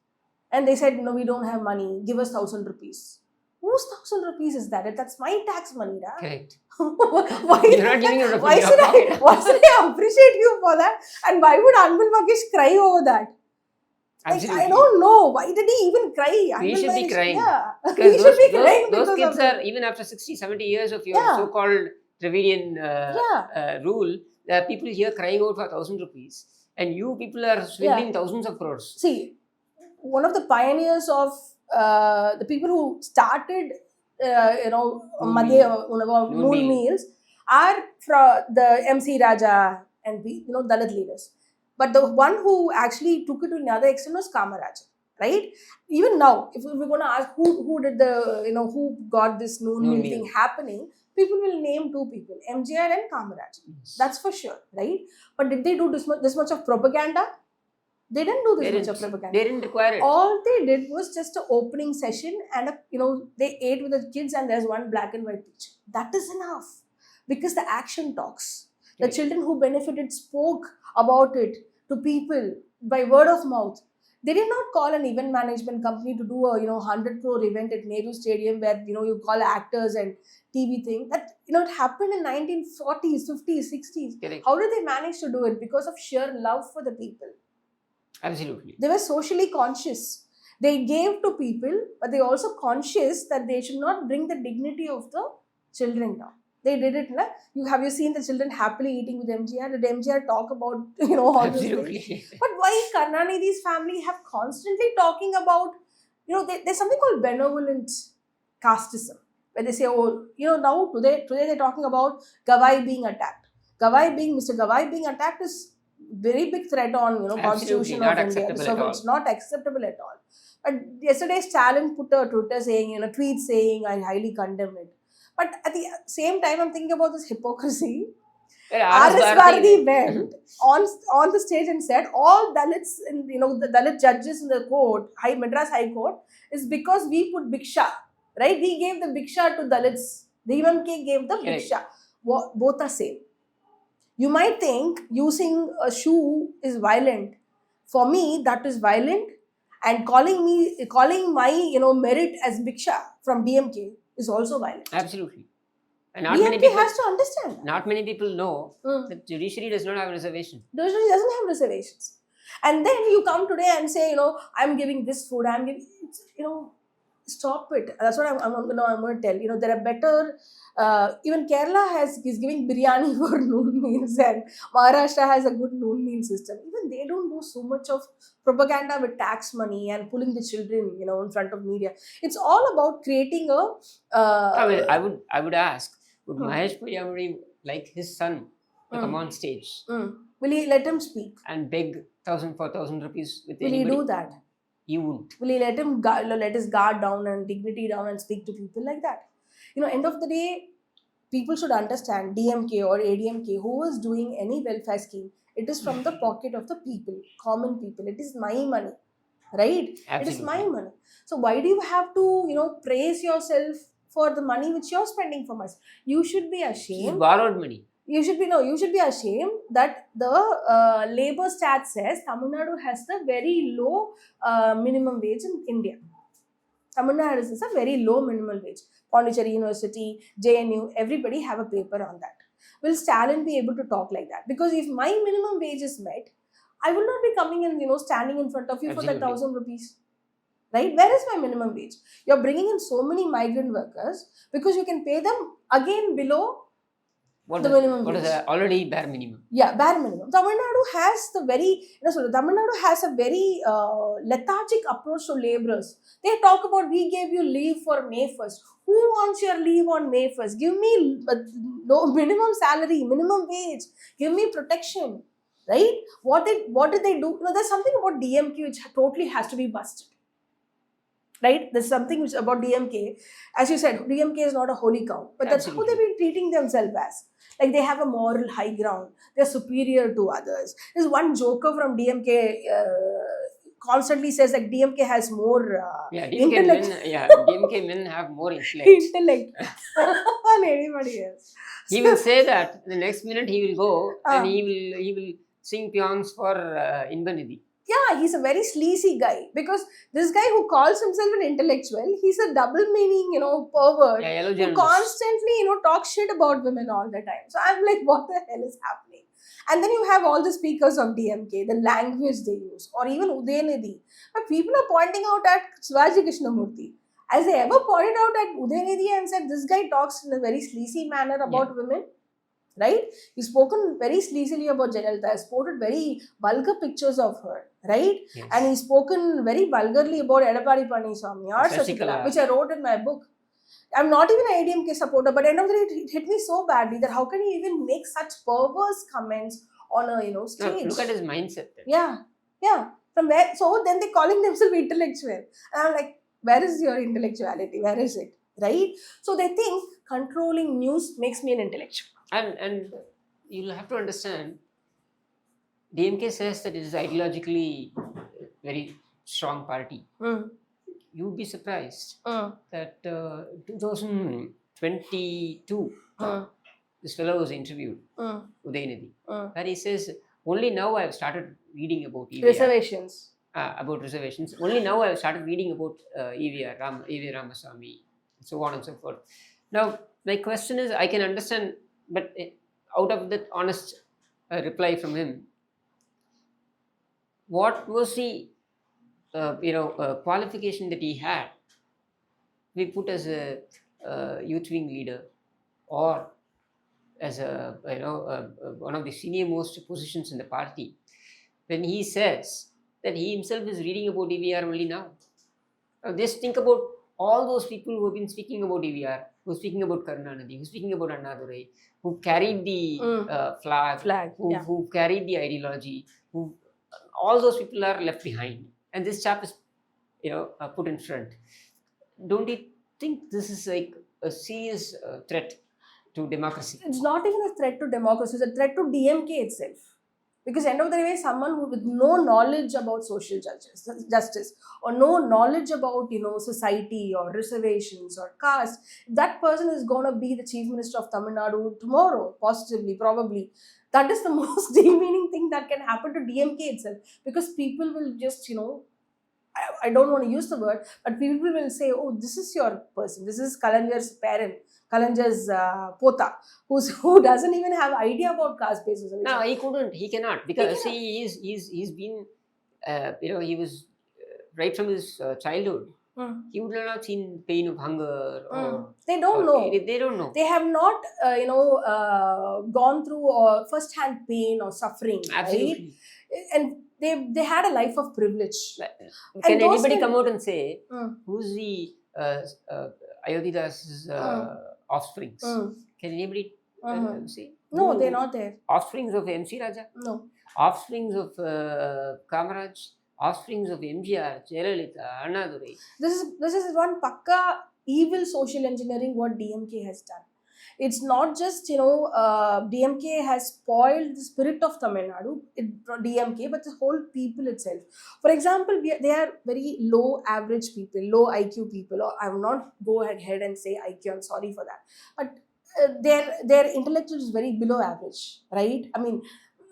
Speaker 2: And they said, we don't have money, give us 1,000 rupees. Whose 1,000 rupees is that? That's my tax money, da.
Speaker 1: Correct.
Speaker 2: Why
Speaker 1: You're not giving it
Speaker 2: why should I appreciate you for that? And why would Anmol Magesh cry over that?
Speaker 1: Absolutely.
Speaker 2: I don't know. Why did he even cry?
Speaker 1: We should be crying.
Speaker 2: Yeah.
Speaker 1: Because
Speaker 2: We should be crying
Speaker 1: those
Speaker 2: because
Speaker 1: kids
Speaker 2: of
Speaker 1: are, even after 60, 70 years of your
Speaker 2: Yeah.
Speaker 1: so-called Dravidian rule, there are people here crying out for 1,000 rupees. And you people are swindling thousands of crores.
Speaker 2: See, one of the pioneers of the people who started, noon meals are from the MC Raja and Dalit leaders. But the one who actually took it to another extent was Kamaraj, right? Even now, if we're going to ask who did who got this noon meal thing happening, people will name 2 people, MGR and Kamaraj.
Speaker 1: Yes.
Speaker 2: That's for sure, right? But did they do this much of propaganda? They didn't do this much of propaganda.
Speaker 1: They didn't require it.
Speaker 2: All they did was just an opening session and they ate with the kids and there's one black and white picture. That is enough because the action talks. The children who benefited spoke about it to people by word of mouth. They did not call an event management company to do a 100 crore event at Nehru Stadium where you call actors and TV thing. That it happened in 1940s, 50s, 60s.
Speaker 1: Correct.
Speaker 2: How did they manage to do it? Because of sheer love for the people.
Speaker 1: Absolutely.
Speaker 2: They were socially conscious. They gave to people, but they also conscious that they should not bring the dignity of the children down. They did it. Have you seen the children happily eating with MGR? Did MGR talk about all
Speaker 1: Absolutely.
Speaker 2: these things? But why Karunanidhi's family have constantly talking about there's something called benevolent casteism where they say now today they're talking about Gawai being attacked. Mr. Gawai being attacked is very big threat on Constitution of India. So it's not acceptable at all. But yesterday Stalin put a Twitter saying tweet saying I highly condemn it. But at the same time, I'm thinking about this hypocrisy. R.S. Bharati went on the stage and said all Dalits, the Dalit judges in the court, Madras High Court, is because we put Bhiksha, right? We gave the Bhiksha to Dalits. The DMK gave the Bhiksha. Both are same. You might think using a shoe is violent. For me, that is violent. And calling my merit as Bhiksha from DMK is also violent.
Speaker 1: Absolutely. And
Speaker 2: DMK has to understand that.
Speaker 1: Not many people know that judiciary does not have a reservation.
Speaker 2: Judiciary doesn't have reservations. And then you come today and say, I'm giving this food, I'm giving, stop it. That's what I'm going to tell. There are better, even Kerala is giving biryani for noon meals and Maharashtra has a good noon meal system. Even they don't do so much of propaganda with tax money and pulling the children, in front of media. It's all about creating a...
Speaker 1: I would ask, would Mahesh Pujamuri like his son to come on stage?
Speaker 2: Will he let him speak?
Speaker 1: And beg 4,000 rupees with
Speaker 2: Will
Speaker 1: anybody?
Speaker 2: he do that?
Speaker 1: He won't.
Speaker 2: Will he let him let his guard down and dignity down and speak to people like that? End of the day, people should understand DMK or ADMK, who is doing any welfare scheme, it is from the pocket of the people, common people. It is my money, right? It is my
Speaker 1: Absolutely.
Speaker 2: money. So why do you have to, praise yourself for the money which you're spending for us? You should be
Speaker 1: This is
Speaker 2: ashamed.
Speaker 1: borrowed money.
Speaker 2: You should be ashamed that the labor stat says Tamil Nadu has the very low minimum wage in India. Tamil Nadu is a very low minimum wage. Pondicherry University, JNU, everybody have a paper on that. Will Stalin be able to talk like that? Because if my minimum wage is met, I will not be coming and standing in front of you for that
Speaker 1: Absolutely.
Speaker 2: 1,000 rupees. Right? Where is my minimum wage? You're bringing in so many migrant workers because you can pay them again below
Speaker 1: What
Speaker 2: the
Speaker 1: is,
Speaker 2: minimum
Speaker 1: what is
Speaker 2: wage.
Speaker 1: the already bare minimum?
Speaker 2: Yeah, bare minimum. Tamil Nadu has Tamil Nadu has a very lethargic approach to laborers. They talk about, we gave you leave for May 1st. Who wants your leave on May 1st? Give me no minimum salary, minimum wage. Give me protection, right? What did they do? There's something about DMK which totally has to be busted. Right? There's something which about DMK. As you said, DMK is not a holy cow, but that's how they've been treating themselves as. Like they have a moral high ground. They're superior to others. There's one joker from DMK constantly says like DMK has more intellect.
Speaker 1: DMK men have more intellect.
Speaker 2: Intellect than anybody else.
Speaker 1: He will say that the next minute he will go and he will sing peons for Inbanidhi.
Speaker 2: Yeah, he's a very sleazy guy because this guy who calls himself an intellectual, he's a double meaning, pervert who constantly, talks shit about women all the time. So I'm like, what the hell is happening? And then you have all the speakers of DMK, the language they use, or even Udayanidhi. But people are pointing out at Shivaji Krishnamurthy. As they ever pointed out at Udayanidhi and said, this guy talks in a very sleazy manner about women. Right? He's spoken very sleazily about Jayalalitha. He's spoken very vulgar pictures of her, right?
Speaker 1: Yes.
Speaker 2: And he's spoken very vulgarly about Edappadi Palaniswamy or Sasikala, which I wrote in my book. I'm not even an ADMK supporter, but end of the day, it hit me so badly that how can you even make such perverse comments on a stage?
Speaker 1: No, look at his mindset. Then.
Speaker 2: Yeah. From where? So then they're calling themselves intellectual, and I'm like, where is your intellectuality? Where is it? Right? So they think controlling news makes me an intellectual.
Speaker 1: And you'll have to understand, DMK says that it is ideologically very strong party. You would be surprised that 2022, this fellow was interviewed, Udayanidhi, where he says, only now I have started reading about EVR.
Speaker 2: Reservations.
Speaker 1: About reservations. Only now I have started reading about EVR, Ramaswamy, so on and so forth. Now, my question is, I can understand, but out of that honest reply from him, what was the qualification that he had to be put as a youth wing leader or as a one of the senior most positions in the party, when he says that he himself is reading about EVR only now? Now just think about all those people who have been speaking about EVR, who are speaking about Karunanidhi, who are speaking about Annadurai, who carried the flag, who carried the ideology, all those people are left behind, and this chap is put in front. Don't you think this is like a serious threat to democracy?
Speaker 2: It's not even a threat to democracy, it's a threat to DMK itself. Because end of the day, someone who with no knowledge about social justice or no knowledge about society or reservations or caste, that person is going to be the chief minister of Tamil Nadu tomorrow, positively, probably. That is the most demeaning thing that can happen to DMK itself, because people will just I don't want to use the word, but people will say, oh, this is your person, this is Kalanjar's parent, Kalanjar's pota, who doesn't even have idea about caste basis.
Speaker 1: No, he cannot, because he's been he was right from his childhood. He would not have seen pain of hunger.
Speaker 2: They don't know.
Speaker 1: They don't know.
Speaker 2: They have not gone through first-hand pain or suffering.
Speaker 1: Absolutely.
Speaker 2: Right? And they had a life of privilege.
Speaker 1: Can anybody come out and say who's the Ayodhidas's offsprings? Can anybody say?
Speaker 2: No, they're not there.
Speaker 1: Offsprings of MC Raja?
Speaker 2: No.
Speaker 1: Offsprings of Kamaraj? offsprings of MGR, Jayalalitha, Annadurai.
Speaker 2: This is one pakka evil social engineering what DMK has done. It's not just, DMK has spoiled the spirit of Tamil Nadu, DMK, but the whole people itself. For example, they are very low average people, low IQ people. Or I will not go ahead and say IQ, I'm sorry for that. But their intellect is very below average, right? I mean,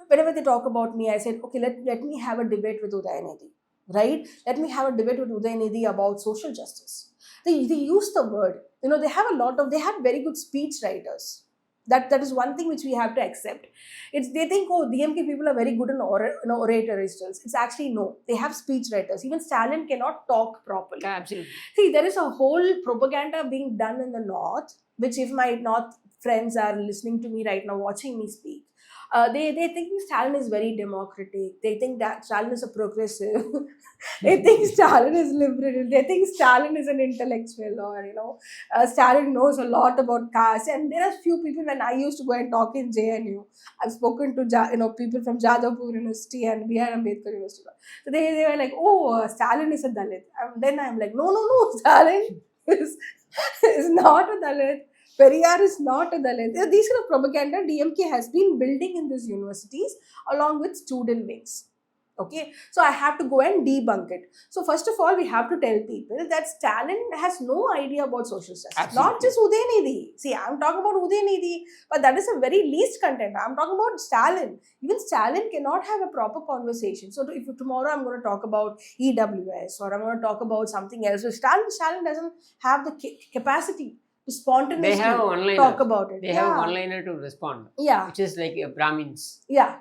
Speaker 2: whenever they talk about me, I said, okay, let me have a debate with Udayanidhi, right? Let me have a debate with Udayanidhi about social justice. They use the word, they have they have very good speech writers. That is one thing which we have to accept. They think, oh, DMK people are very good in oratory skills. It's actually no. They have speech writers. Even Stalin cannot talk properly.
Speaker 1: Yeah, absolutely.
Speaker 2: See, there is a whole propaganda being done in the north, which if my north friends are listening to me right now, watching me speak, they think Stalin is very democratic. They think that Stalin is a progressive. They think Stalin is liberal. They think Stalin is an intellectual, or Stalin knows a lot about caste. And there are few people when I used to go and talk in JNU. I've spoken to people from Jadavpur University and B.R. Ambedkar University. So they were like, oh, Stalin is a Dalit. And then I'm like, no, Stalin is not a Dalit. Periyar is not a Dalit. These kind of propaganda DMK has been building in these universities along with student wings. Okay, so I have to go and debunk it. So first of all, we have to tell people that Stalin has no idea about social justice.
Speaker 1: Absolutely.
Speaker 2: Not just Udayanidhi. See, I'm talking about Udayanidhi, but that is a very least content. I'm talking about Stalin. Even Stalin cannot have a proper conversation. So if tomorrow I'm going to talk about EWS or I'm going to talk about something else, so Stalin doesn't have the capacity to spontaneously talk about it.
Speaker 1: They have a one-liner to respond.
Speaker 2: Yeah.
Speaker 1: Which is like Brahmins.
Speaker 2: Yeah.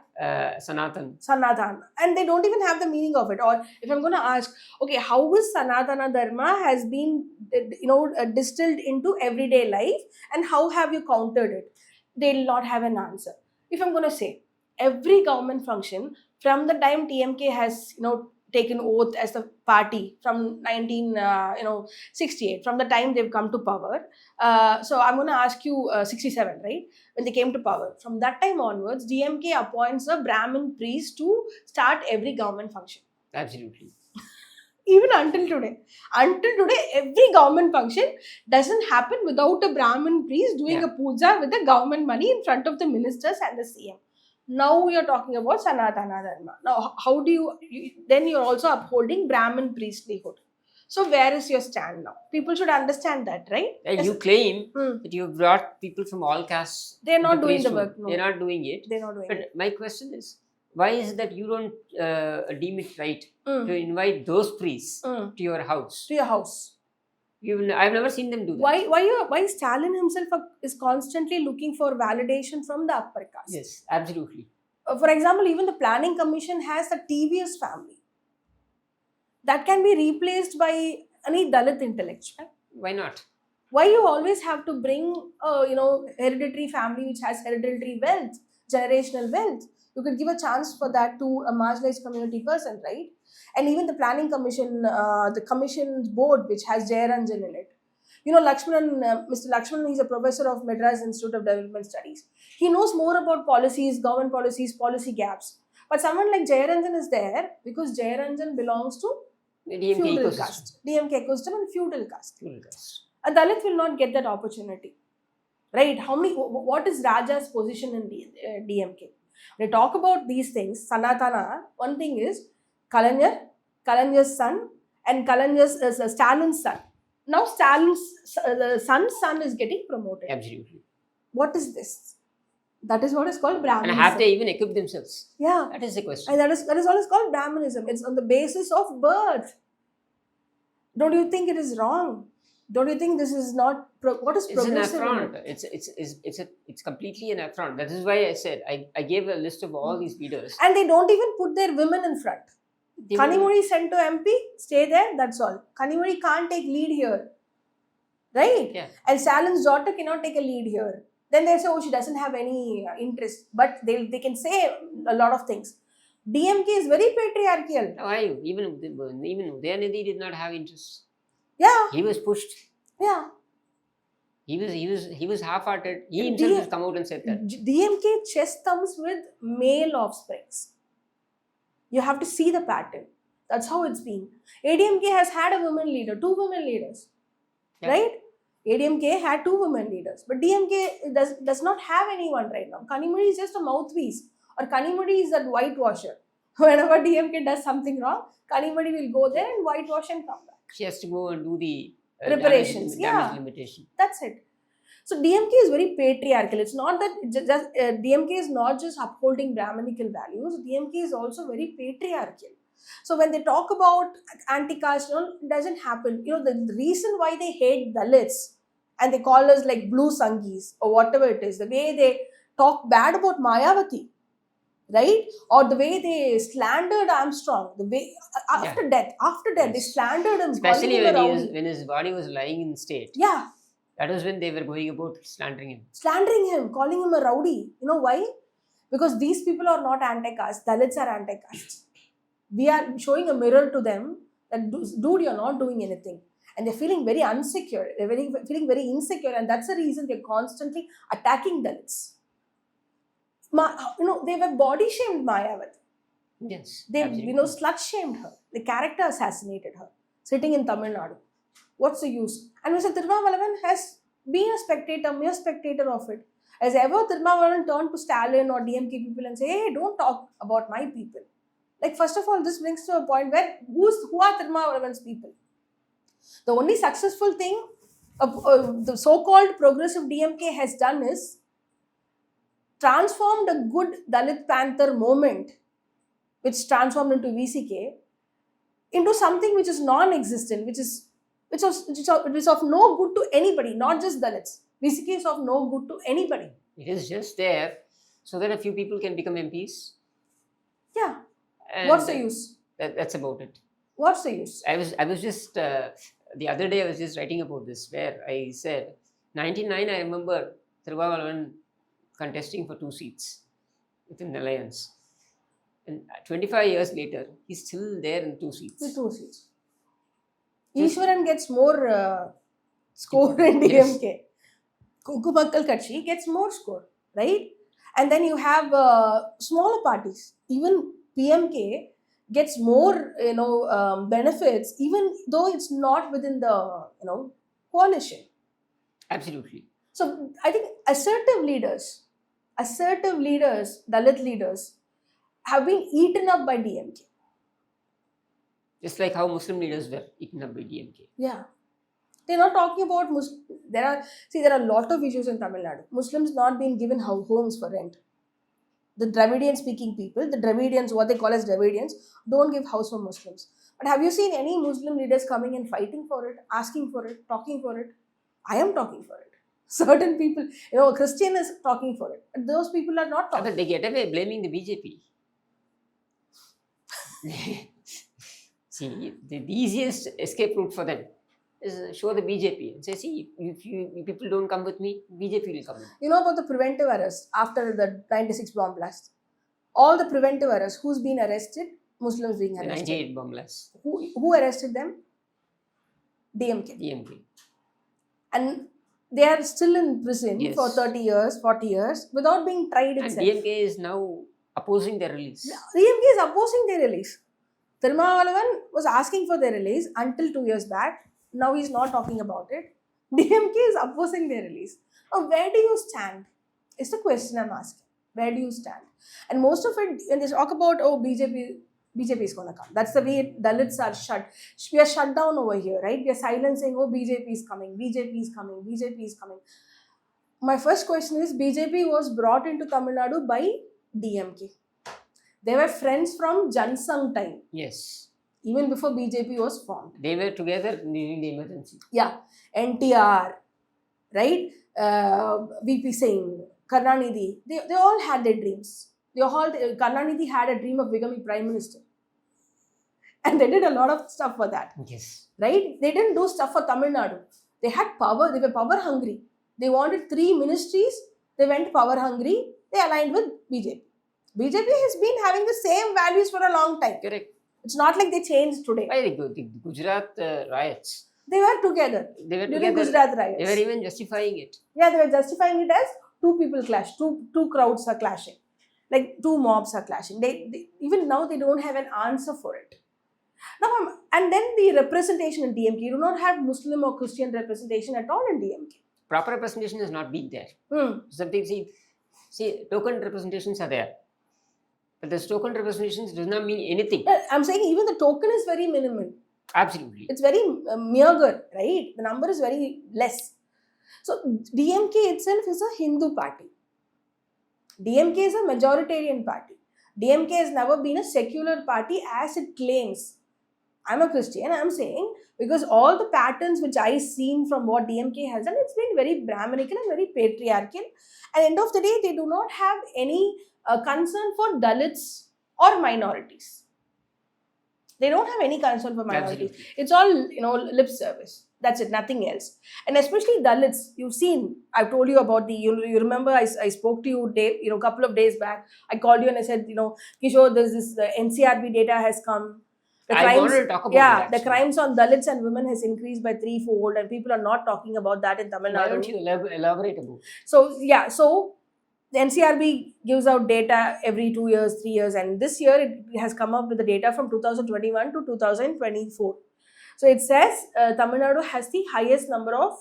Speaker 1: Sanatan.
Speaker 2: And they don't even have the meaning of it. Or if I'm going to ask, okay, how is Sanatana Dharma has been, distilled into everyday life and how have you countered it? They'll not have an answer. If I'm going to say, every government function from the time TMK has, taken oath as the party from 1968, from the time they've come to power. So I'm going to ask you 67, right? When they came to power. From that time onwards, DMK appoints a Brahmin priest to start every government function.
Speaker 1: Absolutely.
Speaker 2: Even until today. Every government function doesn't happen without a Brahmin priest doing a puja with the government money in front of the ministers and the CM. Now you're talking about Sanatana Dharma. Now, how do then you're also upholding Brahmin priestlyhood. So where is your stand now? People should understand that, right?
Speaker 1: And you claim that you brought people from all castes.
Speaker 2: They're not doing the work. No.
Speaker 1: They're not doing it. But my question is, why is that you don't deem it right to invite those priests to your house?
Speaker 2: To your house.
Speaker 1: I've never seen them do that.
Speaker 2: Why Stalin himself is constantly looking for validation from the upper caste?
Speaker 1: Yes, absolutely.
Speaker 2: For example, even the planning commission has a TVS family. That can be replaced by any Dalit intellectual.
Speaker 1: Why not?
Speaker 2: Why you always have to bring hereditary family which has hereditary wealth, generational wealth? You could give a chance for that to a marginalized community person, right? And even the planning commission, the commission board which has Jayaranjan in it. Mr. Lakshmanan, he's a professor of Madras Institute of Development Studies. He knows more about policies, government policies, policy gaps. But someone like Jayaranjan is there because Jayaranjan belongs to
Speaker 1: DMK
Speaker 2: feudal
Speaker 1: ecosystem.
Speaker 2: caste. DMK ecosystem and feudal caste. A Dalit will not get that opportunity. Right? What is Raja's position in DMK? When I talk about these things, Sanatana, one thing is Kalanjar's son, and Stalin's son. Now Stalin's son is getting promoted.
Speaker 1: Absolutely.
Speaker 2: What is this? That is what is called Brahmanism.
Speaker 1: And have they even equipped themselves?
Speaker 2: Yeah.
Speaker 1: That is the question.
Speaker 2: And that is what is called Brahmanism. It's on the basis of birth. Don't you think it is wrong? Don't you think this is not what is progressive?
Speaker 1: It's an affront. It's completely an affront. That is why I said I gave a list of all these leaders.
Speaker 2: And they don't even put their women in front. Kanimuri sent to MP, stay there, that's all. Kanimuri can't take lead here. Right?
Speaker 1: Yeah.
Speaker 2: And Stalin's daughter cannot take a lead here. Then they say, oh, she doesn't have any interest. But they can say a lot of things. DMK is very patriarchal.
Speaker 1: Why? Even Udayanidhi did not have interest.
Speaker 2: Yeah.
Speaker 1: He was pushed.
Speaker 2: Yeah.
Speaker 1: He was half-hearted. He himself has come out and said that.
Speaker 2: DMK chest thumbs with male offsprings. You have to see the pattern. That's how it's been. ADMK has had a woman leader, 2 women leaders,
Speaker 1: Yeah.
Speaker 2: right? ADMK had 2 women leaders, but DMK does not have anyone right now. Kanimozhi is just a mouthpiece, or Kanimozhi is that whitewasher. Whenever DMK does something wrong, Kanimozhi will go there and whitewash and come back.
Speaker 1: She has to go and do the
Speaker 2: Reparations,
Speaker 1: damage
Speaker 2: yeah.
Speaker 1: limitation.
Speaker 2: That's it. So DMK is very patriarchal. It's not that DMK is not just upholding Brahminical values. DMK is also very patriarchal. So when they talk about anti-caste, it doesn't happen. The reason why they hate Dalits and they call us like blue Sanghis or whatever it is, the way they talk bad about Mayavati, right? Or the way they slandered Armstrong, the way after death, they
Speaker 1: Yes.
Speaker 2: slandered him,
Speaker 1: Especially
Speaker 2: calling him a rowdy.
Speaker 1: when his body was lying in state.
Speaker 2: Yeah.
Speaker 1: That was when they were going about slandering him.
Speaker 2: Slandering him, calling him a rowdy. You know why? Because these people are not anti-caste. Dalits are anti-caste. We are showing a mirror to them that, dude, you're not doing anything. And they're feeling very insecure. They're feeling very insecure. And that's the reason they're constantly attacking Dalits. They were body shamed Mayavati.
Speaker 1: Yes.
Speaker 2: They,
Speaker 1: absolutely.
Speaker 2: slut shamed her. The character assassinated her. Sitting in Tamil Nadu. What's the use? And Mr. Tirumavalavan has been a mere spectator of it. Has ever Tirumavalavan turned to Stalin or DMK people and say, hey, don't talk about my people? Like, first of all, this brings to a point where who are Tirumavalavan's people? The only successful thing the so-called progressive DMK has done is transformed a good Dalit Panther movement, which transformed into VCK, into something which is non-existent, which is of no good to anybody, not just Dalits. VCK is of no good to anybody.
Speaker 1: It is just there so that a few people can become MPs.
Speaker 2: Yeah.
Speaker 1: And
Speaker 2: What's the use?
Speaker 1: That's about it.
Speaker 2: What's the use?
Speaker 1: I was just the other day I was just writing about this, where I said 99 I remember Tiruvavalavan contesting for 2 seats within the alliance, and 25 years later he's still there in 2 seats.
Speaker 2: With 2 seats. Ishwaran gets more score in DMK. Kukumakkal Katchi gets more score, right? And then you have smaller parties. Even PMK gets more, benefits, even though it's not within the, coalition.
Speaker 1: Absolutely.
Speaker 2: So I think assertive leaders, Dalit leaders, have been eaten up by DMK.
Speaker 1: Just like how Muslim leaders were eaten up by DMK.
Speaker 2: Yeah. They're not talking about there are a lot of issues in Tamil Nadu. Muslims not being given homes for rent. The Dravidian speaking people, the Dravidians, what they call as Dravidians, don't give house for Muslims. But have you seen any Muslim leaders coming and fighting for it, asking for it, talking for it? I am talking for it. Certain people, a Christian is talking for it. But those people are not talking.
Speaker 1: But they get away blaming the BJP. See, the easiest escape route for them is show the BJP and say, see, if you people don't come with me, BJP will come in.
Speaker 2: You know about the preventive arrest after the 96 bomb blast? All the preventive arrests, who's been arrested? Muslims being
Speaker 1: The
Speaker 2: arrested.
Speaker 1: 98 bomb blast.
Speaker 2: Who arrested them? DMK.
Speaker 1: DMK.
Speaker 2: And they are still in prison
Speaker 1: Yes.
Speaker 2: for 30 years, 40 years without being tried
Speaker 1: And
Speaker 2: itself.
Speaker 1: DMK is now opposing their release.
Speaker 2: DMK is opposing their release. Tirumavalavan was asking for their release until 2 years back. Now he's not talking about it. DMK is opposing their release. Now, where do you stand? Is the question I'm asking. Where do you stand? And most of it, when they talk about, BJP is going to come. That's the way Dalits are shut. We are shut down over here, right? We are silencing, BJP is coming, BJP is coming, BJP is coming. My first question is, BJP was brought into Tamil Nadu by DMK. They were friends from Jansang time.
Speaker 1: Yes.
Speaker 2: Even before BJP was formed.
Speaker 1: They were together during the emergency.
Speaker 2: Yeah. NTR, right? VP Singh, Karnanidhi, they all had their dreams. Karnanidhi had a dream of becoming Prime Minister. And they did a lot of stuff for that.
Speaker 1: Yes.
Speaker 2: Right? They didn't do stuff for Tamil Nadu. They had power. They were power hungry. They wanted 3 ministries. They went power hungry. They aligned with BJP. BJP has been having the same values for a long time.
Speaker 1: Correct.
Speaker 2: It's not like they changed today.
Speaker 1: Why the Gujarat riots?
Speaker 2: They were together.
Speaker 1: They were
Speaker 2: During
Speaker 1: together.
Speaker 2: Gujarat riots.
Speaker 1: They were even justifying it.
Speaker 2: Yeah, they were justifying it as 2 people clash. Two crowds are clashing. Like 2 mobs are clashing. They even now they don't have an answer for it. And then the representation in DMK, you do not have Muslim or Christian representation at all in DMK.
Speaker 1: Proper representation has not been there. Something, see, token representations are there. But those token representations does not mean anything.
Speaker 2: I'm saying even the token is very minimal.
Speaker 1: Absolutely.
Speaker 2: It's very meager, right? The number is very less. So DMK itself is a Hindu party. DMK is a majoritarian party. DMK has never been a secular party as it claims. I'm a Christian, I'm saying, because all the patterns which I've seen from what DMK has done, it's been very Brahminical and very patriarchal. And end of the day, they do not have any concern for Dalits or minorities. They don't have any concern for minorities.
Speaker 1: Absolutely.
Speaker 2: It's all, lip service. That's it, nothing else. And especially Dalits, you've seen, I've told you about you remember I spoke to you a couple of days back. I called you and I said, Kishore, the NCRB data has come.
Speaker 1: I wanted to talk about that.
Speaker 2: The crimes on Dalits and women has increased by 3-fold, and people are not talking about that in Tamil Nadu.
Speaker 1: Why don't you elaborate about it?
Speaker 2: So the NCRB gives out data every 2 years, 3 years, and this year it has come up with the data from 2021 to 2024. So it says Tamil Nadu has the highest number of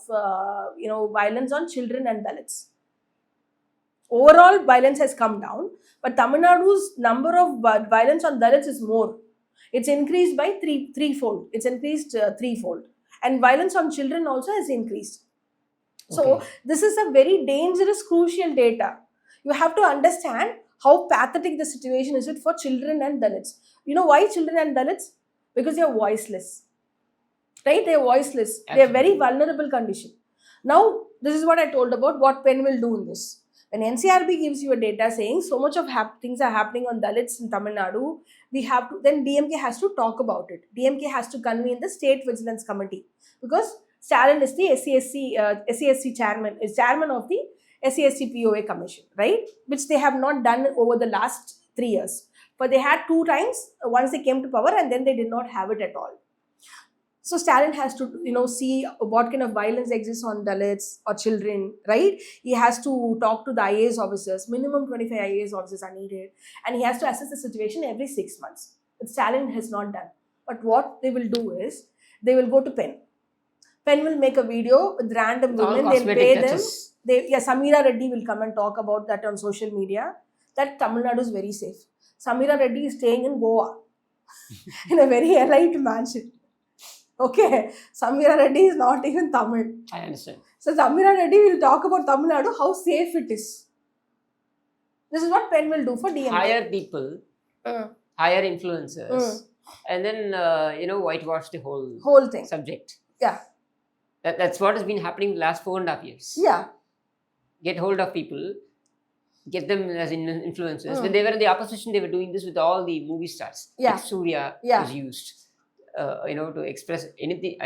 Speaker 2: violence on children and Dalits. Overall violence has come down, but Tamil Nadu's number of violence on Dalits is more. It's increased by threefold. It's increased threefold. And violence on children also has increased. So this is a very dangerous, crucial data. You have to understand how pathetic the situation is for children and Dalits. You know why children and Dalits? Because they are voiceless. Right? They are voiceless. Absolutely. They are very vulnerable condition. Now, this is what I told about what Penn will do in this. When NCRB gives you a data saying so much of things are happening on Dalits in Tamil Nadu, then DMK has to talk about it. DMK has to convene the State Vigilance Committee, because Stalin is the SCSC chairman, is chairman of the SCSC POA Commission, right? Which they have not done over the last 3 years. But they had 2 times, once they came to power, and then they did not have it at all. So Stalin has to, see what kind of violence exists on Dalits or children, right? He has to talk to the IAS officers. Minimum 25 IAS officers are needed. And he has to assess the situation every 6 months. But Stalin has not done. But what they will do is, they will go to Penn. Penn will make a video with random women. They'll pay them. Samira Reddy will come and talk about that on social media. That Tamil Nadu is very safe. Samira Reddy is staying in Goa in a very elite mansion. Okay, Samira Reddy is not even Tamil.
Speaker 1: I understand.
Speaker 2: So Samira Reddy will talk about Tamil Nadu, how safe it is. This is what Penn will do for DMK.
Speaker 1: Hire people, hire influencers, and then, whitewash the whole
Speaker 2: thing.
Speaker 1: Subject.
Speaker 2: Yeah.
Speaker 1: That's what has been happening the last 4.5 years.
Speaker 2: Yeah.
Speaker 1: Get hold of people, get them as influencers. When they were in the opposition, they were doing this with all the movie stars.
Speaker 2: Yeah.
Speaker 1: Like Surya was used. To express anything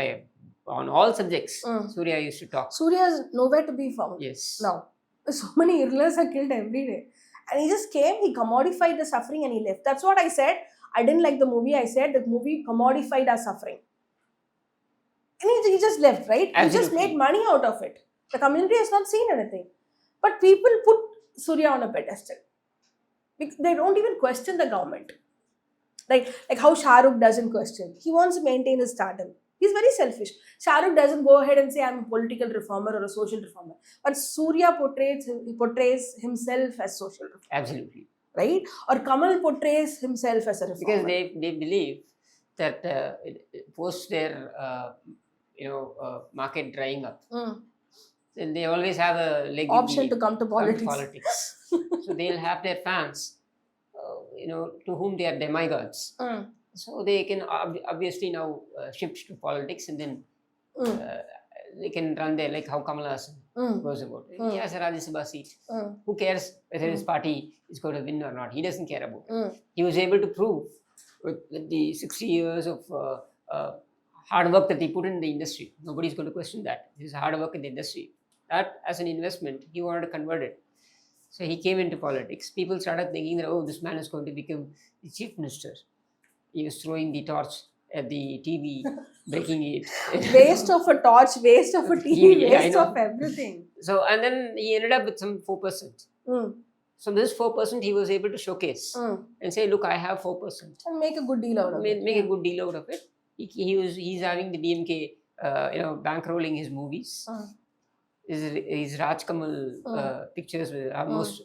Speaker 1: on all subjects. Surya used to talk.
Speaker 2: Surya is nowhere to be found.
Speaker 1: Yes.
Speaker 2: Now, so many irregulars are killed every day. And he just came, he commodified the suffering and he left. That's what I said. I didn't like the movie. I said the movie commodified our suffering. And he just left, right? Absolutely. He just made money out of it. The community has not seen anything. But people put Surya on a pedestal. They don't even question the government. Like how Shah Rukh doesn't question. He wants to maintain his stardom. He's very selfish. Shah Rukh doesn't go ahead and say, I'm a political reformer or a social reformer. But Surya portrays himself as social reformer.
Speaker 1: Absolutely.
Speaker 2: Right? Or Kamal portrays himself as a reformer.
Speaker 1: Because they believe that post their market drying up, then they always have a leg
Speaker 2: option to come to politics.
Speaker 1: So they'll have their fans. To whom they are demigods. So they can obviously now shift to politics, and then they can run there, like how Kamal Hassan goes about. He has a Rajya Sabha seat. Who cares whether his party is going to win or not? He doesn't care about it. He was able to prove with the 60 years of hard work that he put in the industry. Nobody's going to question that. This is hard work in the industry. That, as an investment, he wanted to convert it. So he came into politics. People started thinking that, this man is going to become the chief minister. He was throwing the torch at the TV, breaking it.
Speaker 2: Waste of a torch, waste of a TV, waste of everything.
Speaker 1: So, and then he ended up with some 4%. So this 4% he was able to showcase and say, look, I have 4%.
Speaker 2: And make a good deal out of it.
Speaker 1: Make a good deal out of it. He's having the DMK, bankrolling his movies. His Raj Kamal pictures were almost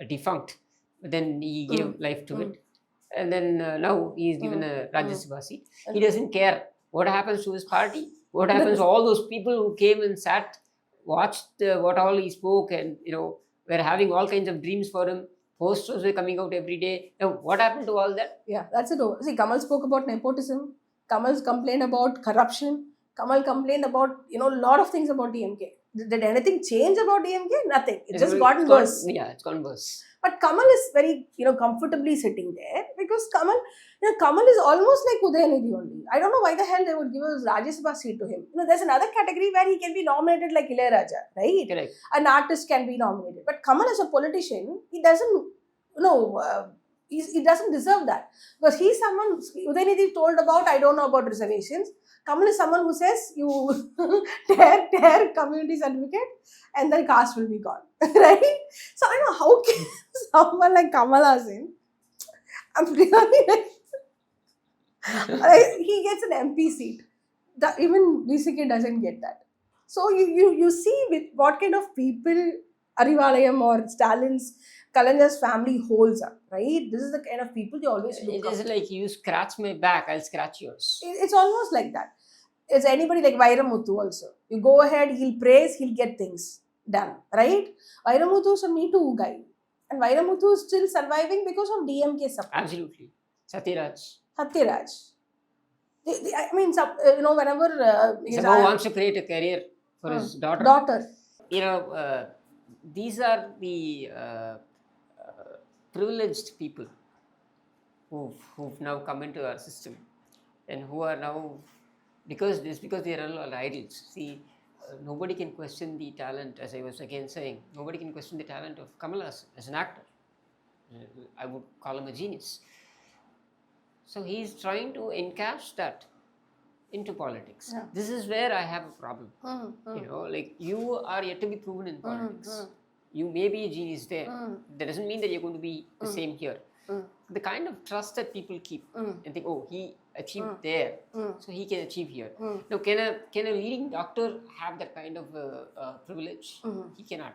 Speaker 1: defunct, but then he gave life to it. And then now he is given a Rajya Sabha seat. He doesn't care what happens to his party, what happens to all those people who came and sat, watched what all he spoke, and were having all kinds of dreams for him. Posters were coming out every day. Now, what happened to all that?
Speaker 2: Yeah, that's it. See, Kamal spoke about nepotism. Kamal complained about corruption. Kamal complained about, a lot of things about DMK. Did anything change about DMK? Nothing. It's just gotten worse.
Speaker 1: Yeah, it's gone worse.
Speaker 2: But Kamal is very, comfortably sitting there because Kamal is almost like Udayanidhi only. I don't know why the hell they would give a Rajya Sabha seat to him. There's another category where he can be nominated like Ilayaraja, right?
Speaker 1: Correct.
Speaker 2: An artist can be nominated. But Kamal as a politician, he doesn't, he doesn't deserve that. Because he's someone, Udayanidhi told about, I don't know about reservations. Kamal is someone who says, you tear community certificate and then caste will be gone, right? So I don't know how can someone like Kamal Hassan, I'm really he gets an MP seat. Even VCK doesn't get that. So you see with what kind of people Arivalayam or Stalin's Kalanja's family holds up, right? This is the kind of people they always look up.
Speaker 1: It is like, you scratch my back, I'll scratch yours.
Speaker 2: It's almost like that. It's anybody like Vairamuthu also. You go ahead, he'll praise, he'll get things done, right? Vairamuthu is a Me Too guy. And Vairamuthu is still surviving because of DMK support.
Speaker 1: Absolutely. Satyaraj.
Speaker 2: Whenever...
Speaker 1: Someone wants to create a career for his daughter. These are the privileged people who've now come into our system and who are now, because they are all idols. See, nobody can question the talent, as I was again saying, nobody can question the talent of Kamal Hassan as an actor. I would call him a genius. So he's trying to encash that into politics.
Speaker 2: Yeah.
Speaker 1: This is where I have a problem. Like, you are yet to be proven in politics. You may be a genius there. That doesn't mean that you're going to be the same here. The kind of trust that people keep and think, oh, he achieved there, so he can achieve here. Now, can a leading doctor have that kind of privilege? He cannot.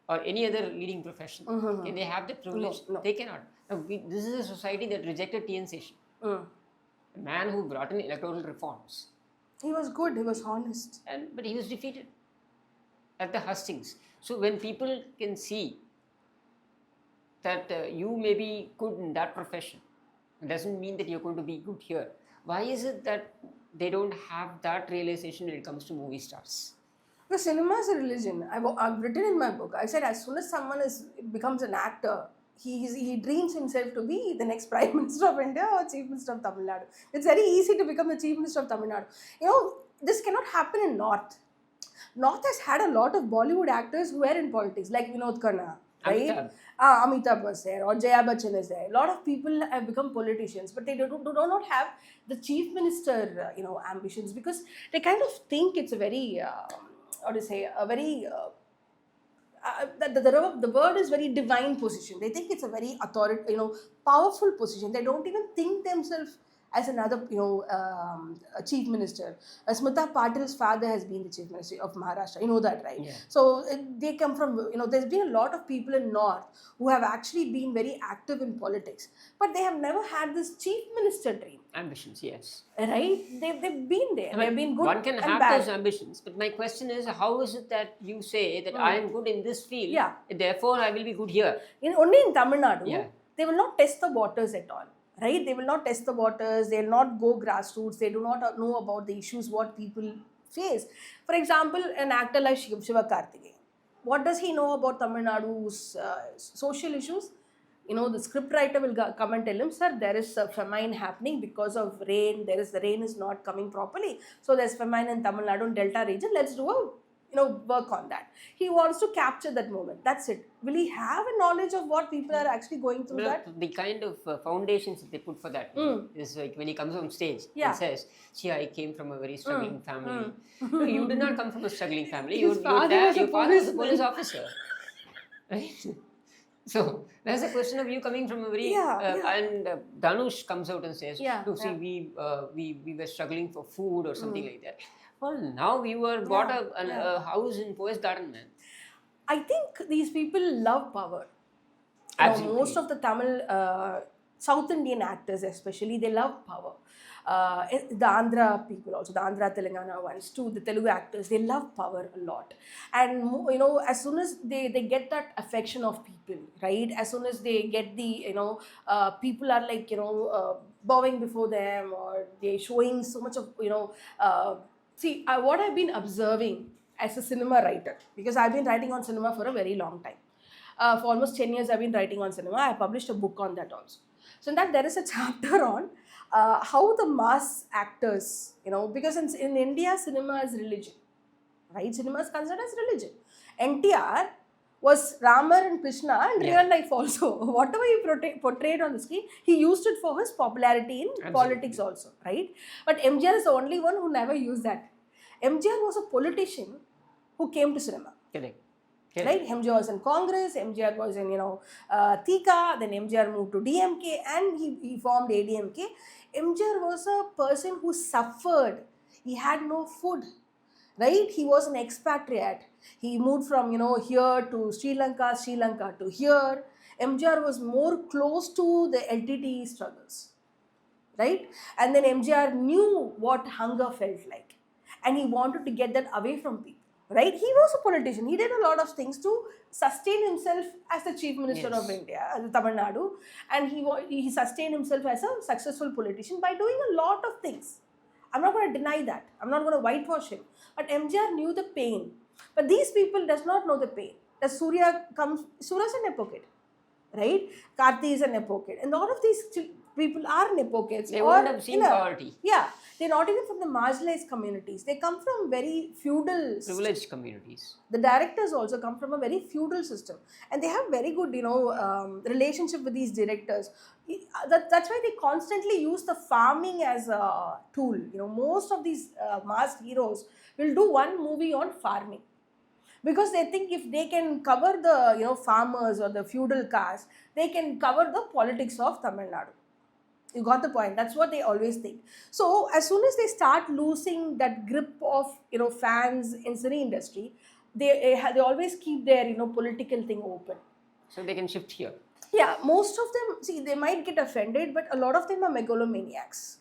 Speaker 1: Or any other leading profession. Can they have that privilege?
Speaker 2: No.
Speaker 1: They cannot. Now, this is a society that rejected T.N. Seshan. A man who brought in electoral reforms.
Speaker 2: He was good, he was honest.
Speaker 1: But he was defeated at the hustings. So when people can see that you may be good in that profession, it doesn't mean that you're going to be good here. Why is it that they don't have that realization when it comes to movie stars?
Speaker 2: Because cinema is a religion. I've written in my book, I said as soon as someone becomes an actor, he dreams himself to be the next Prime Minister of India or Chief Minister of Tamil Nadu. It's very easy to become the Chief Minister of Tamil Nadu. This cannot happen in North. North has had a lot of Bollywood actors who were in politics, like Vinod Khanna, right? Amitabh was there, or Jaya Bachchan is there. A lot of people have become politicians, but they do not have the Chief Minister, ambitions, because they kind of think it's a very, the word is very divine position. They think it's a very powerful position. They don't even think themselves as another, chief minister. Smita Patil's father has been the chief minister of Maharashtra. You know that, right?
Speaker 1: Yeah.
Speaker 2: So they come from, there's been a lot of people in North who have actually been very active in politics, but they have never had this chief minister dream.
Speaker 1: Ambitions, yes.
Speaker 2: Right? They've been there. They've been good.
Speaker 1: One can
Speaker 2: and
Speaker 1: have
Speaker 2: bad.
Speaker 1: those ambitions, but my question is, how is it that you say that I am good in this field,
Speaker 2: Yeah.
Speaker 1: therefore I will be good here?
Speaker 2: Only in Tamil Nadu,
Speaker 1: Yeah.
Speaker 2: they will not test the waters at all. Right? They will not test the waters. They will not go grassroots. They do not know about the issues what people face. For example, an actor like Shiva Karthikeyan. What does he know about Tamil Nadu's social issues? The scriptwriter will come and tell him, sir, there is a famine happening because of rain. The rain is not coming properly. So there's famine in Tamil Nadu and Delta region. Let's do a work on that. He wants to capture that moment. That's it. Will he have a knowledge of what people are actually going through that?
Speaker 1: The kind of foundations that they put for that is like when he comes on stage and says, see, I came from a very struggling family. No, you did not come from a struggling family. Your father was a police officer. Right? So there's a question of you coming from a very and Dhanush comes out and says,
Speaker 2: Yeah,
Speaker 1: "No, see,
Speaker 2: yeah.
Speaker 1: we were struggling for food or something
Speaker 2: Mm.
Speaker 1: like that." Well, now we were bought
Speaker 2: Yeah.
Speaker 1: a house in Poet's Garden, man.
Speaker 2: I think these people love power. Most
Speaker 1: Absolutely.
Speaker 2: of the Tamil South Indian actors, especially, they love power. The Andhra people also, the Andhra Telangana ones too, the Telugu actors, they love power a lot. And as soon as they get that affection of people, right? As soon as they get the people are like bowing before them, or they showing so much of see, what I've been observing as a cinema writer, because I've been writing on cinema for a very long time. For almost 10 years, I've been writing on cinema. I published a book on that also. So, in that, there is a chapter on how the mass actors, because in India, cinema is religion, right? Cinema is considered as religion. NTR was Ramar and Krishna in real life also. Whatever he portrayed on the screen, he used it for his popularity in politics also, right? But MGR is the only one who never used that. MGR was a politician who came to cinema.
Speaker 1: Correct.
Speaker 2: Right? MGR was in Congress, MGR was in, Tika, then MGR moved to DMK, and he formed ADMK. MGR was a person who suffered. He had no food, right? He was an expatriate. He moved from, here to Sri Lanka to here. MGR was more close to the LTTE struggles, right? And then MGR knew what hunger felt like, and he wanted to get that away from people. Right? He was a politician. He did a lot of things to sustain himself as the Chief Minister of India, Tamil Nadu, and he sustained himself as a successful politician by doing a lot of things. I'm not going to deny that. I'm not going to whitewash him. But MGR knew the pain. But these people does not know the pain. Surya's an nepo, right? Karthi is a nepo, and all of these people are nepo kids.
Speaker 1: They won't have seen poverty.
Speaker 2: Yeah, they're not even from the marginalized communities. They come from very feudal,
Speaker 1: privileged communities.
Speaker 2: The directors also come from a very feudal system, and they have very good, relationship with these directors. That's why they constantly use the farming as a tool. Most of these mass heroes will do one movie on farming, because they think if they can cover the farmers or the feudal caste, they can cover the politics of Tamil Nadu. You got the point. That's what they always think. So as soon as they start losing that grip of fans in cine industry, they always keep their political thing open,
Speaker 1: so they can shift here.
Speaker 2: Yeah, most of them, see, they might get offended, but a lot of them are megalomaniacs.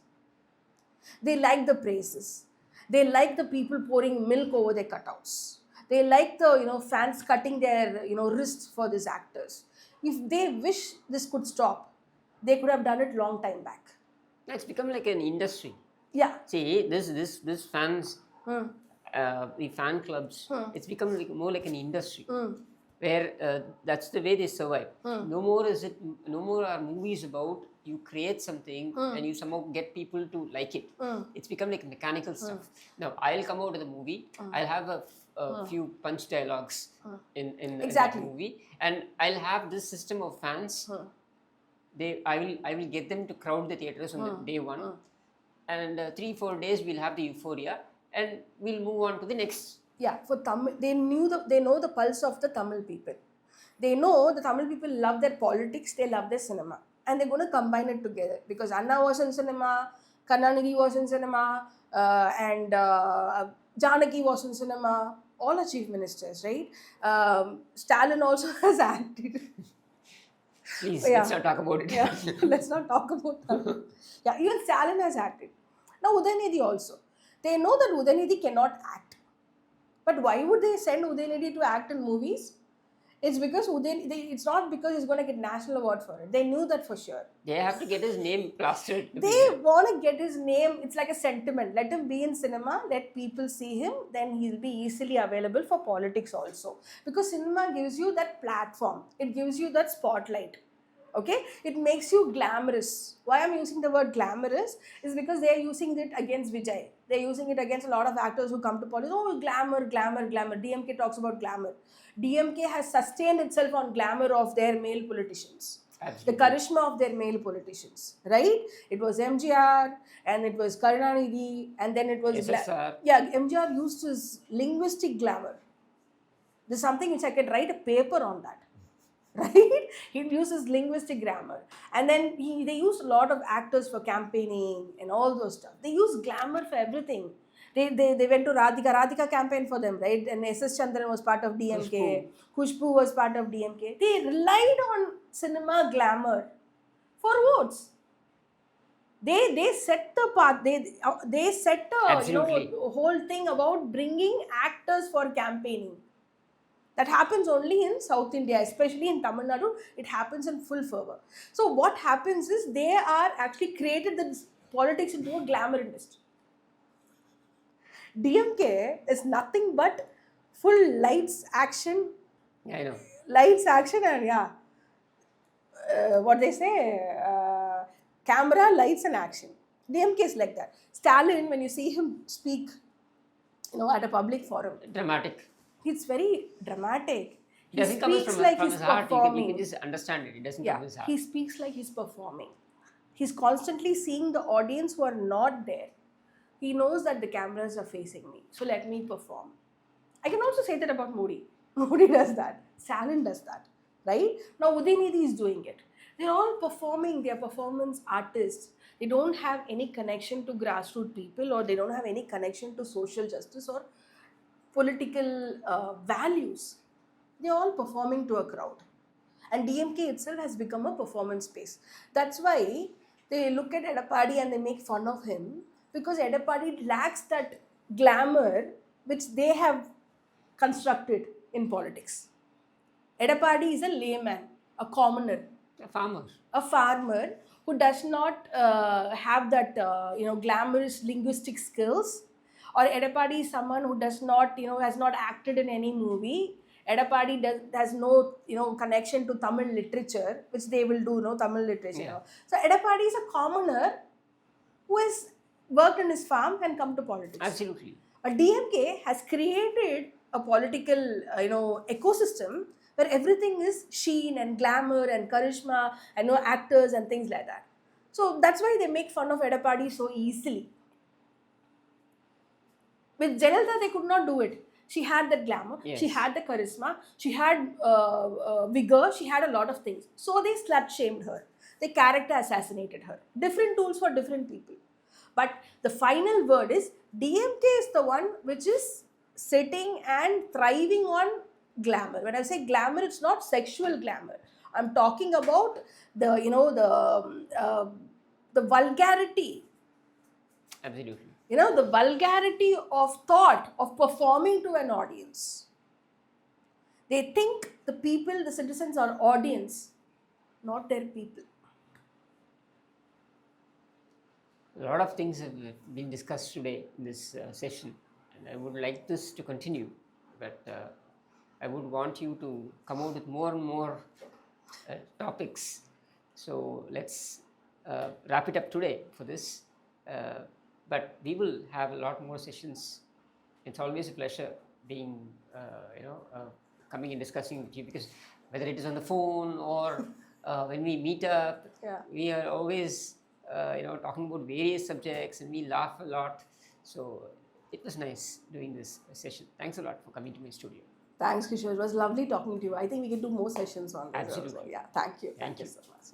Speaker 2: They like the praises. They like the people pouring milk over their cutouts. They like the fans cutting their wrists for these actors. If they wish this could stop, they could have done it long time back.
Speaker 1: It's become like an industry.
Speaker 2: Yeah.
Speaker 1: See, this fans, the fan clubs, it's become more like an industry, where that's the way they survive. No more are movies about you create something and you somehow get people to like it. It's become like mechanical stuff. Now I'll come out of the movie, I'll have a few punch dialogues in the movie, and I'll have this system of fans. I will get them to crowd the theaters on the day one, and 3-4 days we'll have the euphoria, and we'll move on to the next.
Speaker 2: Yeah, for Tamil, they know the pulse of the Tamil people. They know the Tamil people love their politics, they love their cinema, and they're going to combine it together, because Anna was in cinema, Karnanidhi was in cinema, and Janaki was in cinema. All are chief ministers, right? Stalin also has acted.
Speaker 1: Please, let's not talk about it.
Speaker 2: Yeah, let's not talk about that. Yeah, even Stalin has acted. Now Udaynidhi also. They know that Udaynidhi cannot act. But why would they send Udaynidhi to act in movies? It's because it's not because he's going to get national award for it. They knew that for sure.
Speaker 1: They have to get his name plastered.
Speaker 2: They want to get his name. It's like a sentiment. Let him be in cinema. Let people see him. Then he'll be easily available for politics also. Because cinema gives you that platform. It gives you that spotlight. Okay? It makes you glamorous. Why I'm using the word glamorous is because they're using it against Vijay. They're using it against a lot of actors who come to politics. Oh, glamour, glamour, glamour. DMK talks about glamour. DMK has sustained itself on glamour of their male politicians.
Speaker 1: Absolutely.
Speaker 2: The charisma of their male politicians, right? It was MGR, and it was Karunanidhi, and then it was... MGR used his linguistic glamour. There's something which I can write a paper on that. right? He uses linguistic grammar. And then they used a lot of actors for campaigning and all those stuff. They use glamour for everything. They went to Radhika campaign for them, right? And S.S. Chandran was part of DMK. Khushbu was part of DMK. They relied on cinema glamour for votes. They set the path. They set the whole thing about bringing actors for campaigning. That happens only in South India, especially in Tamil Nadu. It happens in full fervor. So what happens is they are actually created this politics into a glamour industry. DMK is nothing but full lights, action.
Speaker 1: Yeah, I know.
Speaker 2: Lights, action, and what they say, camera, lights, and action. DMK is like that. Stalin, when you see him speak, at a public forum,
Speaker 1: Dramatic.
Speaker 2: It's very dramatic.
Speaker 1: It doesn't come from his heart. You can just understand it. It doesn't come from his heart.
Speaker 2: He speaks like he's performing. He's constantly seeing the audience who are not there. He knows that the cameras are facing me, so let me perform. I can also say that about Modi. Modi does that. Stalin does that. Right? Now Udinidhi is doing it. They're all performing. They're performance artists. They don't have any connection to grassroots people, or they don't have any connection to social justice or political values. They're all performing to a crowd. And DMK itself has become a performance space. That's why they look at Edappadi and they make fun of him, because Edappadi lacks that glamour which they have constructed in politics. Edappadi is a layman, a commoner, a farmer who does not have that glamorous linguistic skills. Or Edappadi is someone who does not, has not acted in any movie. Edappadi has no, connection to Tamil literature, which they will do, Tamil literature. Yeah. So Edappadi is a commoner who has worked in his farm and come to politics.
Speaker 1: Absolutely.
Speaker 2: But DMK has created a political, ecosystem where everything is sheen and glamour and charisma and actors and things like that. So that's why they make fun of Edappadi so easily. With Jayalalitha, they could not do it. She had that glamour, She had the charisma, she had vigor, she had a lot of things. So they slut-shamed her. They character assassinated her. Different tools for different people. But the final word is, DMK is the one which is sitting and thriving on glamour. When I say glamour, it's not sexual glamour. I'm talking about the vulgarity.
Speaker 1: Absolutely.
Speaker 2: The vulgarity of thought, of performing to an audience. They think the people, the citizens are audience, not their people.
Speaker 1: A lot of things have been discussed today in this session, and I would like this to continue, but I would want you to come out with more and more topics. So let's wrap it up today for this. But we will have a lot more sessions. It's always a pleasure being, coming and discussing with you, because whether it is on the phone or when we meet up, we are always, talking about various subjects, and we laugh a lot. So it was nice doing this session. Thanks a lot for coming to my studio.
Speaker 2: Thanks, Kishore. It was lovely talking to you. I think we can do more sessions on this.
Speaker 1: Absolutely.
Speaker 2: Also. Yeah, thank you.
Speaker 1: Thank you
Speaker 2: so much.